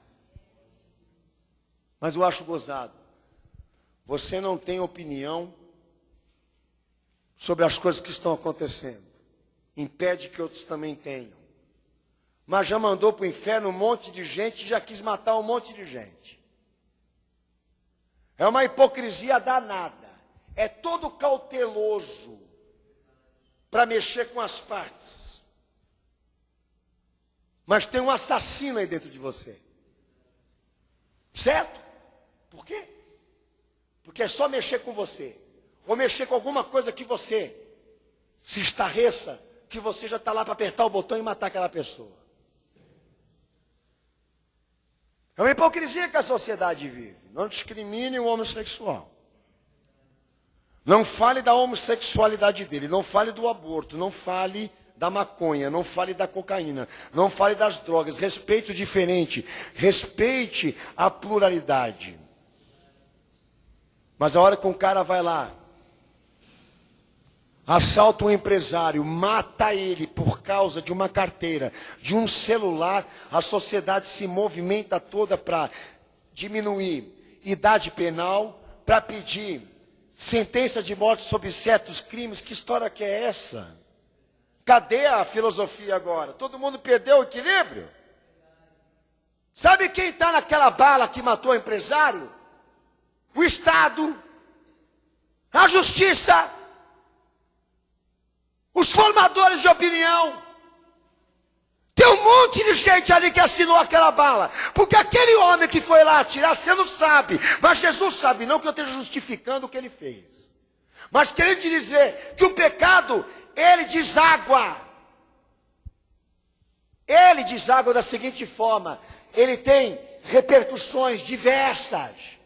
Mas eu acho gozado. Você não tem opinião sobre as coisas que estão acontecendo. Impede que outros também tenham. Mas já mandou para o inferno um monte de gente e já quis matar um monte de gente. É uma hipocrisia danada. É todo cauteloso para mexer com as partes. Mas tem um assassino aí dentro de você. Certo? Por quê? Porque é só mexer com você. Ou mexer com alguma coisa que você se estarreça, que você já está lá para apertar o botão e matar aquela pessoa. É uma hipocrisia que a sociedade vive. Não discrimine o homossexual. Não fale da homossexualidade dele, não fale do aborto, não fale da maconha, não fale da cocaína, não fale das drogas. Respeite o diferente, respeite a pluralidade. Mas a hora que um cara vai lá, assalta um empresário, mata ele por causa de uma carteira, de um celular, a sociedade se movimenta toda para diminuir idade penal, para pedir sentença de morte sobre certos crimes. Que história que é essa? Cadê a filosofia agora? Todo mundo perdeu o equilíbrio? Sabe quem está naquela bala que matou o empresário? O Estado, a Justiça, os formadores de opinião. Tem um monte de gente ali que assinou aquela bala. Porque aquele homem que foi lá atirar, você não sabe. Mas Jesus sabe, não que eu esteja justificando o que ele fez. Mas querendo dizer que o pecado, ele deságua. Ele deságua da seguinte forma. Ele tem repercussões diversas.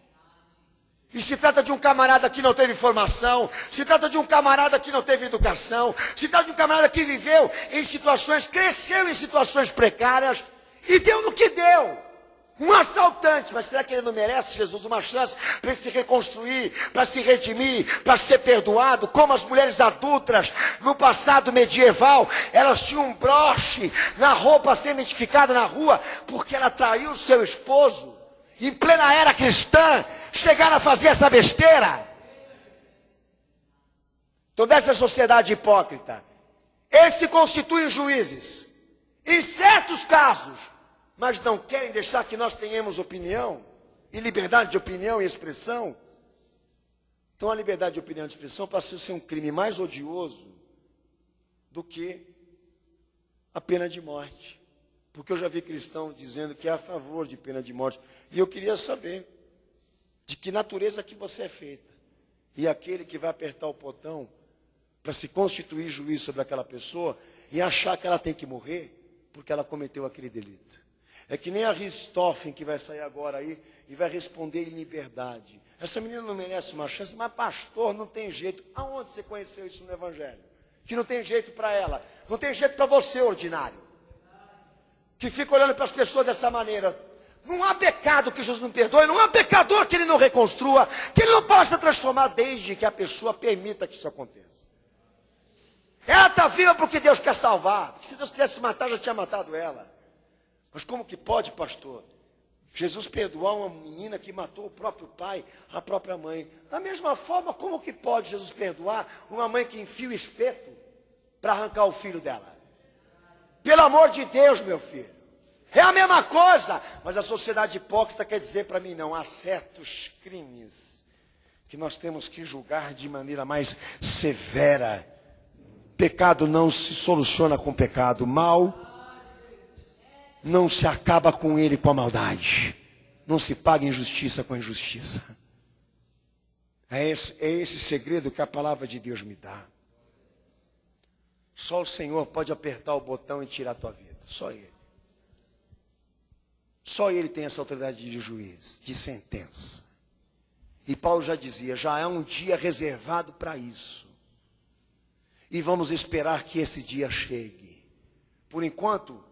E se trata de um camarada que não teve formação, se trata de um camarada que não teve educação, se trata de um camarada que viveu em situações, cresceu em situações precárias e deu no que deu. Um assaltante, mas será que ele não merece, Jesus, uma chance para se reconstruir, para se redimir, para ser perdoado? Como as mulheres adúlteras no passado medieval, elas tinham um broche na roupa a ser identificada na rua, porque ela traiu seu esposo. Em plena era cristã, chegaram a fazer essa besteira. Toda essa sociedade hipócrita, eles se constituem juízes, em certos casos, mas não querem deixar que nós tenhamos opinião, e liberdade de opinião e expressão. Então a liberdade de opinião e expressão passou a ser um crime mais odioso do que a pena de morte. Porque eu já vi cristão dizendo que é a favor de pena de morte. E eu queria saber de que natureza que você é feita. E aquele que vai apertar o botão para se constituir juiz sobre aquela pessoa e achar que ela tem que morrer porque ela cometeu aquele delito. É que nem a Richthofen que vai sair agora aí e vai responder em liberdade. Essa menina não merece uma chance, mas pastor, não tem jeito. Aonde você conheceu isso no Evangelho? Que não tem jeito para ela, não tem jeito para você, ordinário. Que fica olhando para as pessoas dessa maneira. Não há pecado que Jesus não perdoe, não há pecador que ele não reconstrua, que ele não possa transformar, desde que a pessoa permita que isso aconteça. Ela está viva porque Deus quer salvar. Porque se Deus quisesse matar, já tinha matado ela. Mas como que pode, pastor, Jesus perdoar uma menina que matou o próprio pai, a própria mãe? Da mesma forma, como que pode Jesus perdoar uma mãe que enfia o espeto para arrancar o filho dela? Pelo amor de Deus, meu filho. É a mesma coisa. Mas a sociedade hipócrita quer dizer para mim, não, há certos crimes que nós temos que julgar de maneira mais severa. Pecado não se soluciona com pecado. Mal não se acaba com ele com a maldade. Não se paga injustiça com injustiça. É esse segredo que a palavra de Deus me dá. Só o Senhor pode apertar o botão e tirar a tua vida. Só Ele. Só Ele tem essa autoridade de juiz, de sentença. E Paulo já dizia, já é um dia reservado para isso. E vamos esperar que esse dia chegue. Por enquanto,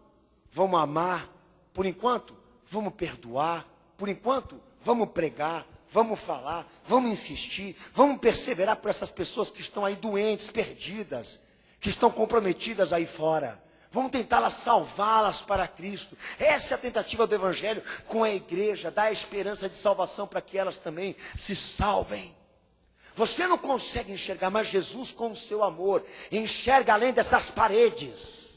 vamos amar. Por enquanto, vamos perdoar. Por enquanto, vamos pregar. Vamos falar. Vamos insistir. Vamos perseverar por essas pessoas que estão aí doentes, perdidas, que estão comprometidas aí fora. Vamos tentá-las salvá-las para Cristo. Essa é a tentativa do Evangelho com a igreja, dar a esperança de salvação para que elas também se salvem. Você não consegue enxergar, mas Jesus com o seu amor enxerga além dessas paredes.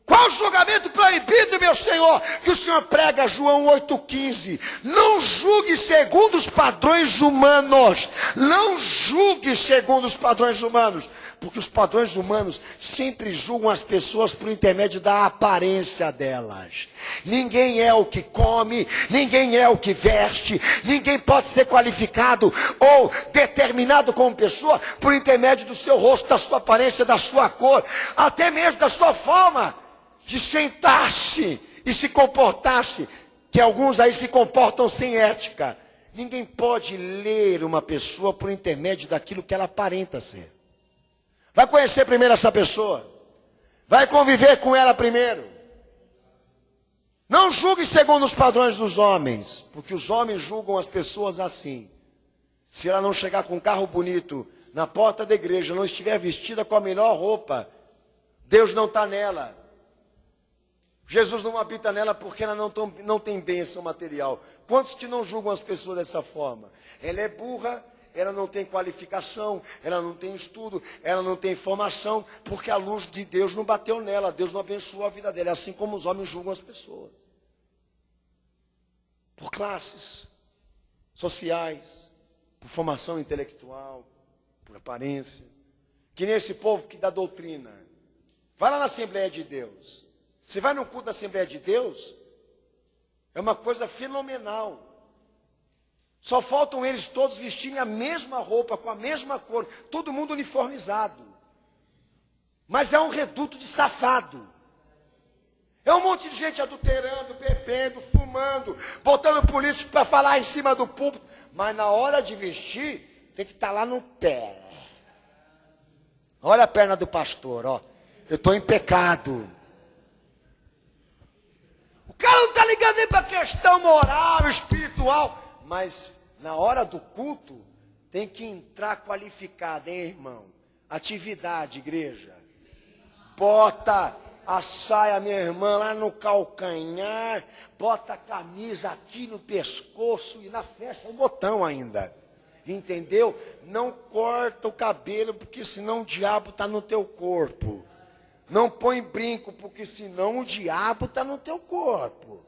Qual o julgamento proibido, meu Senhor, que o Senhor prega, João 8,15? Não julgue segundo os padrões humanos. Não julgue segundo os padrões humanos. Porque os padrões humanos sempre julgam as pessoas por intermédio da aparência delas. Ninguém é o que come, ninguém é o que veste, ninguém pode ser qualificado ou determinado como pessoa por intermédio do seu rosto, da sua aparência, da sua cor, até mesmo da sua forma de sentar-se e se comportar-se, que alguns aí se comportam sem ética. Ninguém pode ler uma pessoa por intermédio daquilo que ela aparenta ser. Vai conhecer primeiro essa pessoa. Vai conviver com ela primeiro. Não julgue segundo os padrões dos homens, porque os homens julgam as pessoas assim. Se ela não chegar com um carro bonito na porta da igreja, não estiver vestida com a melhor roupa, Deus não está nela. Jesus não habita nela porque ela não tem bênção material. Quantos que não julgam as pessoas dessa forma? Ela é burra, ela não tem qualificação, ela não tem estudo, ela não tem formação, porque a luz de Deus não bateu nela, Deus não abençoou a vida dela. É assim como os homens julgam as pessoas. Por classes sociais, por formação intelectual, por aparência. Que nem esse povo que dá doutrina. Vai lá na Assembleia de Deus. Você vai no culto da Assembleia de Deus, é uma coisa fenomenal. Só faltam eles todos vestirem a mesma roupa, com a mesma cor, todo mundo uniformizado. Mas é um reduto de safado. É um monte de gente adulterando, bebendo, fumando, botando político para falar em cima do púlpito. Mas na hora de vestir, tem que estar lá no pé. Olha a perna do pastor, ó. Eu estou em pecado. O cara não está ligando nem para a questão moral, espiritual. Mas na hora do culto, tem que entrar qualificado, hein, irmão? Atividade, igreja. Bota a saia, minha irmã, lá no calcanhar. Bota a camisa aqui no pescoço e na fecha o botão ainda. Entendeu? Não corta o cabelo, porque senão o diabo está no teu corpo. Não põe brinco, porque senão o diabo está no teu corpo.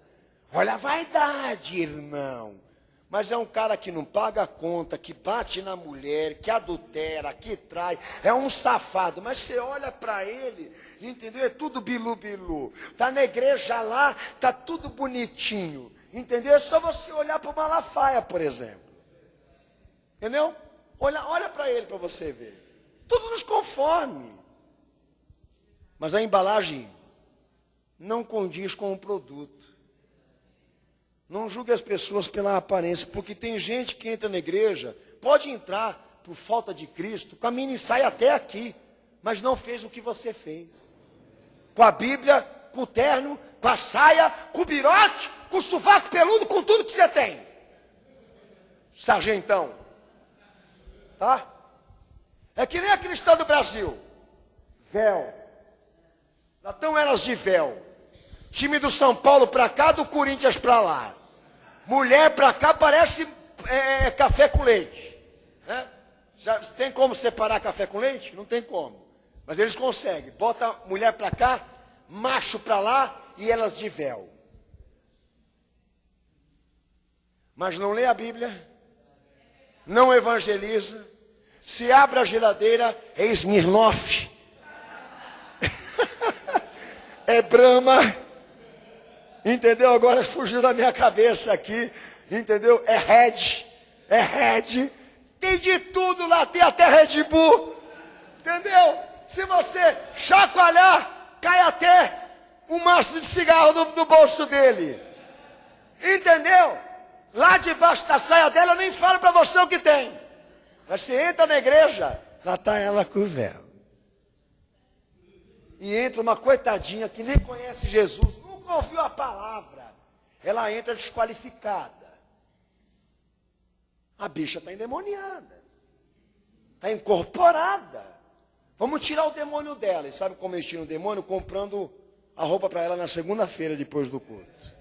Olha a vaidade, irmão. Mas é um cara que não paga a conta, que bate na mulher, que adultera, que trai. É um safado. Mas você olha para ele, entendeu? É tudo bilu-bilu. Está na igreja lá, está tudo bonitinho. Entendeu? É só você olhar para o Malafaia, por exemplo. Entendeu? Olha para ele para você ver. Tudo nos conforme. Mas a embalagem não condiz com o produto. Não julgue as pessoas pela aparência, porque tem gente que entra na igreja, pode entrar por falta de Cristo, caminha e sai até aqui, mas não fez o que você fez. Com a Bíblia, com o terno, com a saia, com o birote, com o sovaco peludo, com tudo que você tem. Sargentão. Tá? É que nem a cristã do Brasil. Véu. Lá estão elas de véu. Time do São Paulo para cá, do Corinthians para lá. Mulher para cá parece café com leite. Né? Já, tem como separar café com leite? Não tem como. Mas eles conseguem. Bota mulher para cá, macho para lá e elas de véu. Mas não lê a Bíblia, não evangeliza. Se abre a geladeira, é Smirnoff. É Brahma, entendeu? Agora fugiu da minha cabeça aqui, entendeu? É Red, tem de tudo lá, tem até Red Bull, entendeu? Se você chacoalhar, cai até um maço de cigarro no bolso dele, entendeu? Lá debaixo da saia dela, eu nem falo para você o que tem, mas você entra na igreja, lá está ela com o véu. E entra uma coitadinha que nem conhece Jesus, nunca ouviu a palavra. Ela entra desqualificada. A bicha está endemoniada. Está incorporada. Vamos tirar o demônio dela. E sabe como eles tiram o demônio? Comprando a roupa para ela na segunda-feira depois do culto.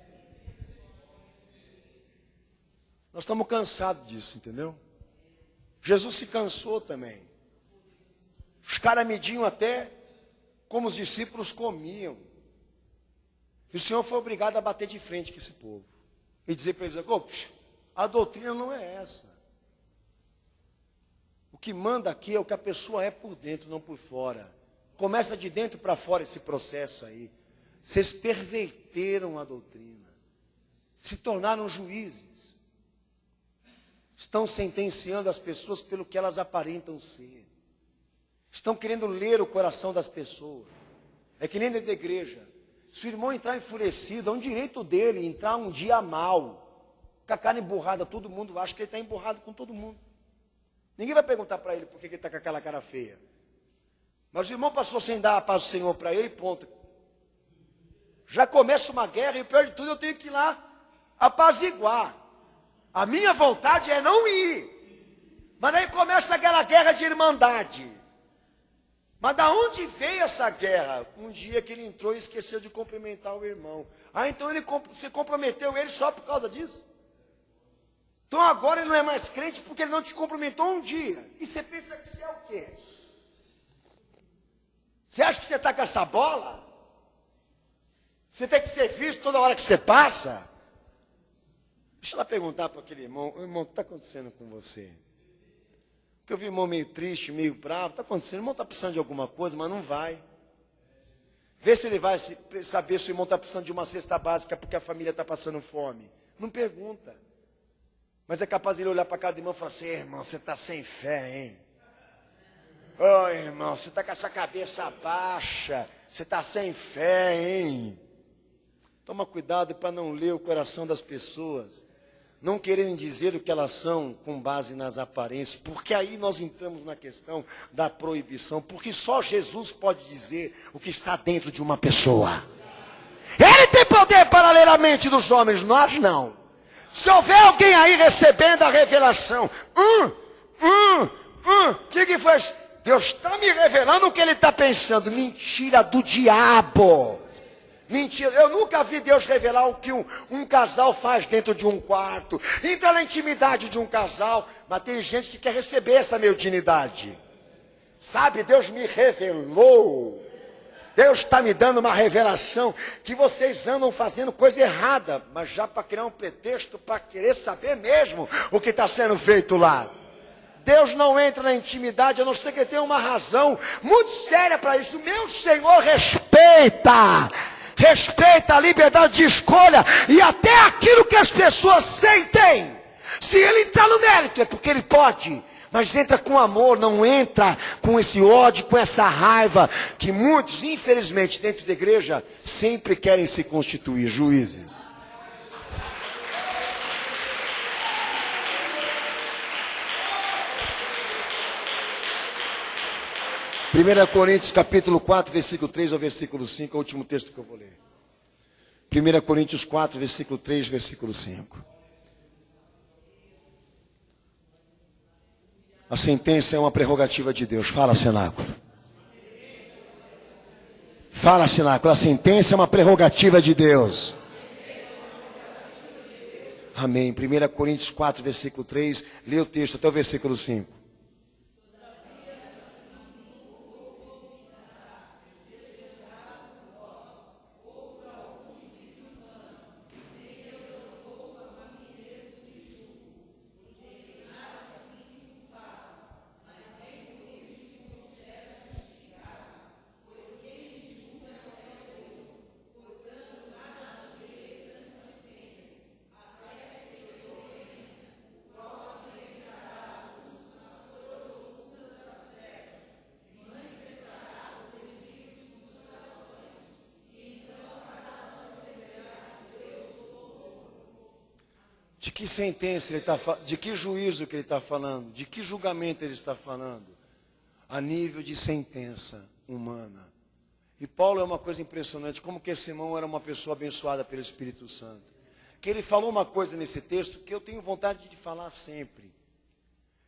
Nós estamos cansados disso, entendeu? Jesus se cansou também. Os caras mediam até como os discípulos comiam. E o Senhor foi obrigado a bater de frente com esse povo. E dizer para eles, a doutrina não é essa. O que manda aqui é o que a pessoa é por dentro, não por fora. Começa de dentro para fora esse processo aí. Vocês perverteram a doutrina. Se tornaram juízes. Estão sentenciando as pessoas pelo que elas aparentam ser. Estão querendo ler o coração das pessoas. É que nem dentro da igreja. Se o irmão entrar enfurecido, é um direito dele entrar um dia mal. Com a cara emburrada, todo mundo acha que ele está emburrado com todo mundo. Ninguém vai perguntar para ele por que ele está com aquela cara feia. Mas o irmão passou sem dar a paz do Senhor para ele, ponto. Já começa uma guerra e o pior de tudo eu tenho que ir lá apaziguar. A minha vontade é não ir. Mas aí começa aquela guerra de irmandade. Mas da onde veio essa guerra? Um dia que ele entrou e esqueceu de cumprimentar o irmão. Então você comprometeu ele só por causa disso? Então agora ele não é mais crente porque ele não te cumprimentou um dia. E você pensa que você é o quê? Você acha que você está com essa bola? Você tem que ser visto toda hora que você passa? Deixa eu lá perguntar para aquele irmão. Irmão, o que está acontecendo com você? Porque eu vi o irmão meio triste, meio bravo. Está acontecendo, o irmão está precisando de alguma coisa, mas não vai. Vê se ele vai saber se o irmão está precisando de uma cesta básica porque a família está passando fome. Não pergunta. Mas é capaz de ele olhar para a cara do irmão e falar assim: irmão, você está sem fé, hein? Ô irmão, você está com essa cabeça baixa. Você está sem fé, hein? Toma cuidado para não ler o coração das pessoas. Não quererem dizer o que elas são com base nas aparências, porque aí nós entramos na questão da proibição, porque só Jesus pode dizer o que está dentro de uma pessoa. Ele tem poder para ler a mente dos homens, nós não. Se houver alguém aí recebendo a revelação, que foi? Deus está me revelando o que ele está pensando. Mentira do diabo. Mentira, eu nunca vi Deus revelar o que um casal faz dentro de um quarto. Entra na intimidade de um casal, mas tem gente que quer receber essa mediunidade. Sabe, Deus me revelou. Deus está me dando uma revelação que vocês andam fazendo coisa errada, mas já para criar um pretexto para querer saber mesmo o que está sendo feito lá. Deus não entra na intimidade, a não ser que ele tenha uma razão muito séria para isso. Meu Senhor respeita a liberdade de escolha e até aquilo que as pessoas sentem. Se ele entrar no mérito, é porque ele pode. Mas entra com amor, não entra com esse ódio, com essa raiva, que muitos, infelizmente, dentro da igreja, sempre querem se constituir juízes. Primeira Coríntios capítulo 4, versículo 3 ao versículo 5, é o último texto que eu vou ler. 1 Coríntios 4, versículo 3, versículo 5. A sentença é uma prerrogativa de Deus. Fala, cenáculo. Fala, cenáculo. A sentença é uma prerrogativa de Deus. Amém. 1 Coríntios 4, versículo 3. Lê o texto até o versículo 5. De que sentença ele está falando? De que juízo que ele está falando? De que julgamento ele está falando? A nível de sentença humana. E Paulo é uma coisa impressionante, como que esse irmão era uma pessoa abençoada pelo Espírito Santo. Que ele falou uma coisa nesse texto que eu tenho vontade de falar sempre.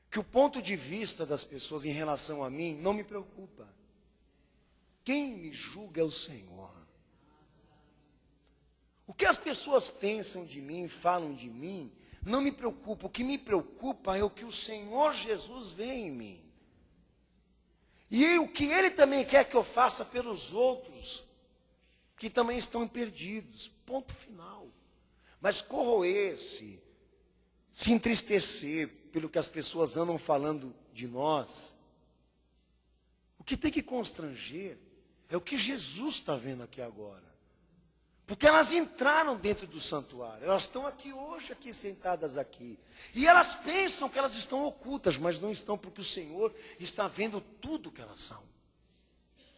Que o ponto de vista das pessoas em relação a mim não me preocupa. Quem me julga é o Senhor. O que as pessoas pensam de mim, falam de mim, não me preocupa. O que me preocupa é o que o Senhor Jesus vê em mim. E o que Ele também quer que eu faça pelos outros, que também estão perdidos. Ponto final. Mas corroer-se, se entristecer pelo que as pessoas andam falando de nós, o que tem que constranger é o que Jesus está vendo aqui agora. Porque elas entraram dentro do santuário, elas estão aqui hoje, aqui sentadas aqui. E elas pensam que elas estão ocultas, mas não estão, porque o Senhor está vendo tudo que elas são.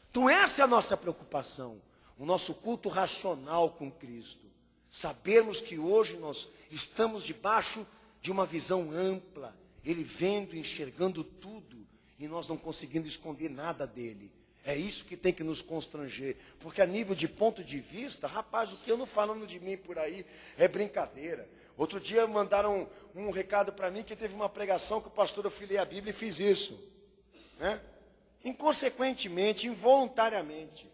Então essa é a nossa preocupação, o nosso culto racional com Cristo. Sabermos que hoje nós estamos debaixo de uma visão ampla, Ele vendo, enxergando tudo, e nós não conseguindo esconder nada dele. É isso que tem que nos constranger, porque a nível de ponto de vista, rapaz, o que eu não falando de mim por aí é brincadeira. Outro dia mandaram um recado para mim que teve uma pregação que o pastor, eu filei a Bíblia e fiz isso, né? Inconsequentemente, involuntariamente.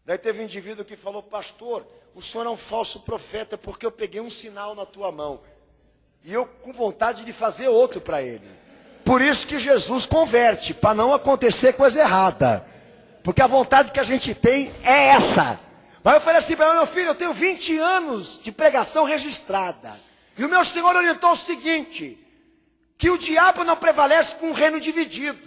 Daí teve um indivíduo que falou: pastor, o senhor é um falso profeta, porque eu peguei um sinal na tua mão. E eu com vontade de fazer outro para ele. Por isso que Jesus converte, para não acontecer coisa errada. Porque a vontade que a gente tem é essa. Mas eu falei assim para meu filho: eu tenho 20 anos de pregação registrada. E o meu Senhor orientou o seguinte: que o diabo não prevalece com um reino dividido.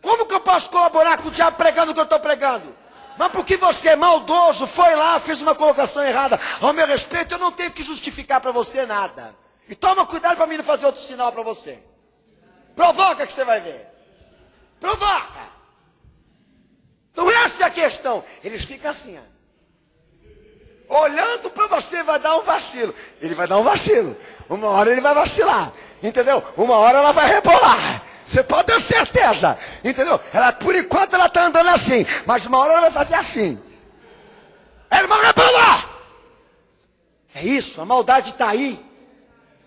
Como que eu posso colaborar com o diabo pregando o que eu estou pregando? Mas porque você é maldoso, foi lá, fez uma colocação errada ao meu respeito, eu não tenho que justificar para você nada. E toma cuidado para mim não fazer outro sinal para você. Provoca que você vai ver. Provoca. Então essa é a questão. Eles ficam assim, ó, olhando para você, vai dar um vacilo. Ele vai dar um vacilo. Uma hora ele vai vacilar. Entendeu? Uma hora ela vai rebolar. Você pode ter certeza. Entendeu? Ela, por enquanto ela está andando assim. Mas uma hora ela vai fazer assim. Ela vai rebolar. É isso, a maldade está aí.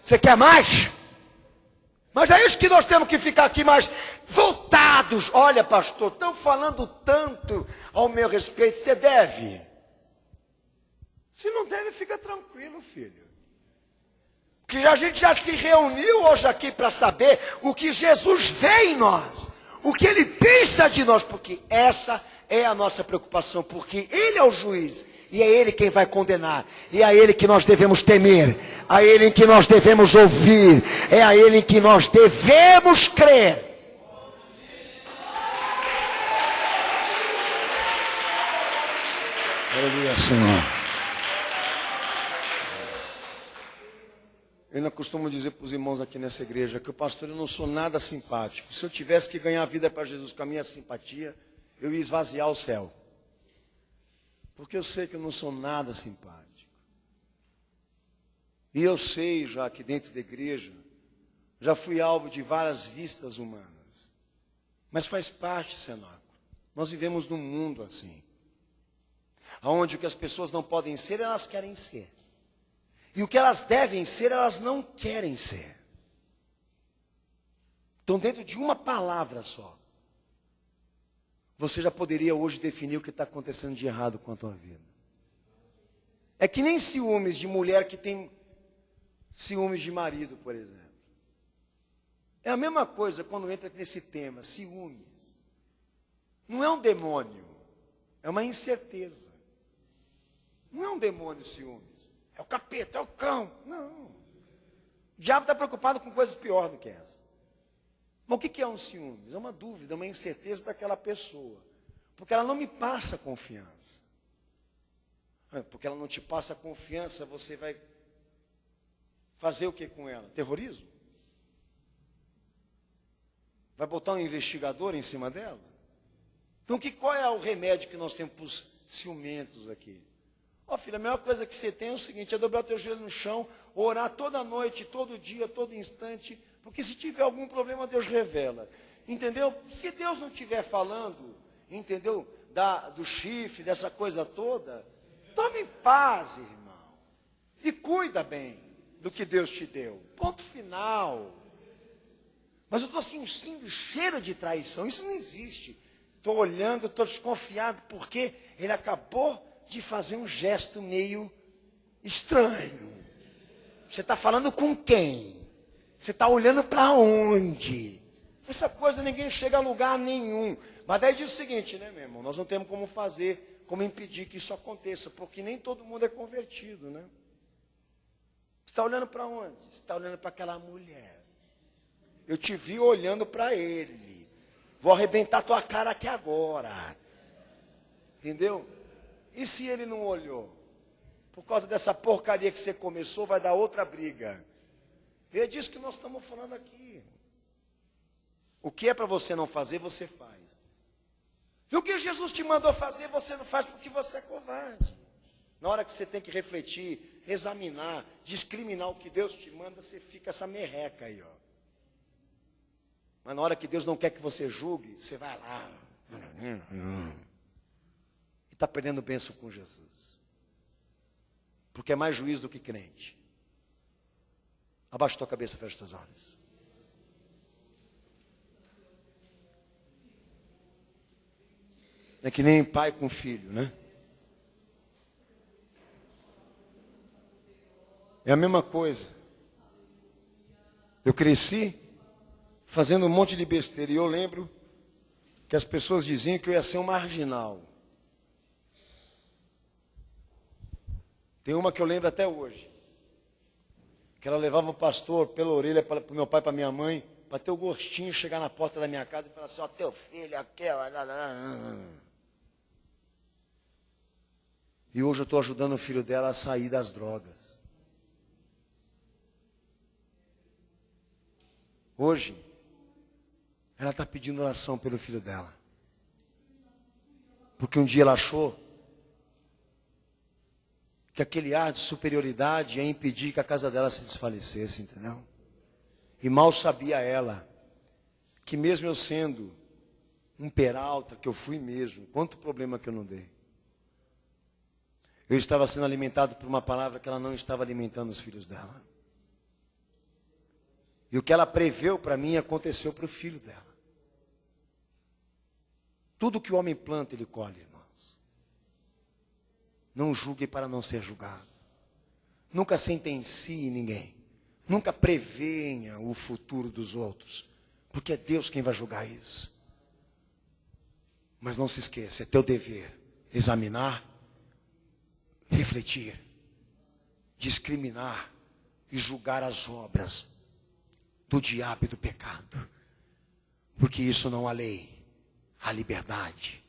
Você quer mais? Mas é isso que nós temos que ficar aqui mais voltados. Olha, pastor, estão falando tanto ao meu respeito. Você deve. Se não deve, fica tranquilo, filho. Que a gente já se reuniu hoje aqui para saber o que Jesus vê em nós. O que Ele pensa de nós. Porque essa é a nossa preocupação. Porque Ele é o juiz. E é Ele quem vai condenar. E é a Ele que nós devemos temer. A Ele em que nós devemos ouvir. É a Ele em que nós devemos crer. Aleluia, Senhor. Eu ainda costumo dizer para os irmãos aqui nessa igreja que o pastor, eu não sou nada simpático. Se eu tivesse que ganhar a vida para Jesus com a minha simpatia, eu ia esvaziar o céu. Porque eu sei que eu não sou nada simpático. E eu sei já que dentro da igreja, já fui alvo de várias vistas humanas. Mas faz parte, cenáculo. Nós vivemos num mundo assim. Onde o que as pessoas não podem ser, elas querem ser. E o que elas devem ser, elas não querem ser. Então, dentro de uma palavra só, você já poderia hoje definir o que está acontecendo de errado com a tua vida. É que nem ciúmes de mulher que tem ciúmes de marido, por exemplo. É a mesma coisa quando entra nesse tema, ciúmes. Não é um demônio, é uma incerteza. Não é um demônio ciúmes. É o capeta, é o cão. Não. O diabo está preocupado com coisas piores do que essa. Mas o que é um ciúmes? É uma dúvida, uma incerteza daquela pessoa. Porque ela não me passa confiança. Porque ela não te passa confiança, você vai fazer o que com ela? Terrorismo? Vai botar um investigador em cima dela? Então qual é o remédio que nós temos para os ciumentos aqui? Ó, filha, a melhor coisa que você tem é o seguinte: é dobrar teu joelho no chão, orar toda noite, todo dia, todo instante, porque se tiver algum problema, Deus revela. Entendeu? Se Deus não estiver falando, entendeu? Do chifre, dessa coisa toda, tome paz, irmão. E cuida bem do que Deus te deu. Ponto final. Mas eu estou sentindo cheiro de traição. Isso não existe. Estou olhando, estou desconfiado, porque ele acabou de fazer um gesto meio estranho. Você está falando com quem? Você está olhando para onde? Essa coisa ninguém chega a lugar nenhum. Mas daí diz o seguinte, né, meu irmão? Nós não temos como fazer, como impedir que isso aconteça, porque nem todo mundo é convertido, né? Você está olhando para onde? Você está olhando para aquela mulher. Eu te vi olhando para ele. Vou arrebentar tua cara aqui agora. Entendeu? E se ele não olhou? Por causa dessa porcaria que você começou, vai dar outra briga. E é disso que nós estamos falando aqui. O que é para você não fazer, você faz. E o que Jesus te mandou fazer, você não faz porque você é covarde. Na hora que você tem que refletir, examinar, discriminar o que Deus te manda, você fica essa merreca aí, ó. Mas na hora que Deus não quer que você julgue, você vai lá. E está perdendo bênção com Jesus. Porque é mais juiz do que crente. Abaixa tua cabeça, fecha teus olhos. É que nem pai com filho, né? É a mesma coisa. Eu cresci fazendo um monte de besteira. E eu lembro que as pessoas diziam que eu ia ser um marginal. Tem uma que eu lembro até hoje. Que ela levava o pastor pela orelha para o meu pai e para minha mãe, para ter o gostinho, chegar na porta da minha casa e falar assim, ó, teu filho aqui, ó. E hoje eu estou ajudando o filho dela a sair das drogas. Hoje, ela está pedindo oração pelo filho dela. Porque um dia ela achou que aquele ar de superioridade ia impedir que a casa dela se desfalecesse, entendeu? E mal sabia ela que mesmo eu sendo um peralta, que eu fui mesmo, quanto problema que eu não dei. Eu estava sendo alimentado por uma palavra que ela não estava alimentando os filhos dela. E o que ela preveu para mim aconteceu para o filho dela. Tudo que o homem planta, ele colhe, irmãos. Não julgue para não ser julgado. Nunca sentencie ninguém. Nunca prevenha o futuro dos outros. Porque é Deus quem vai julgar isso. Mas não se esqueça, é teu dever examinar, refletir, discriminar e julgar as obras do diabo e do pecado. Porque isso não há lei, há liberdade.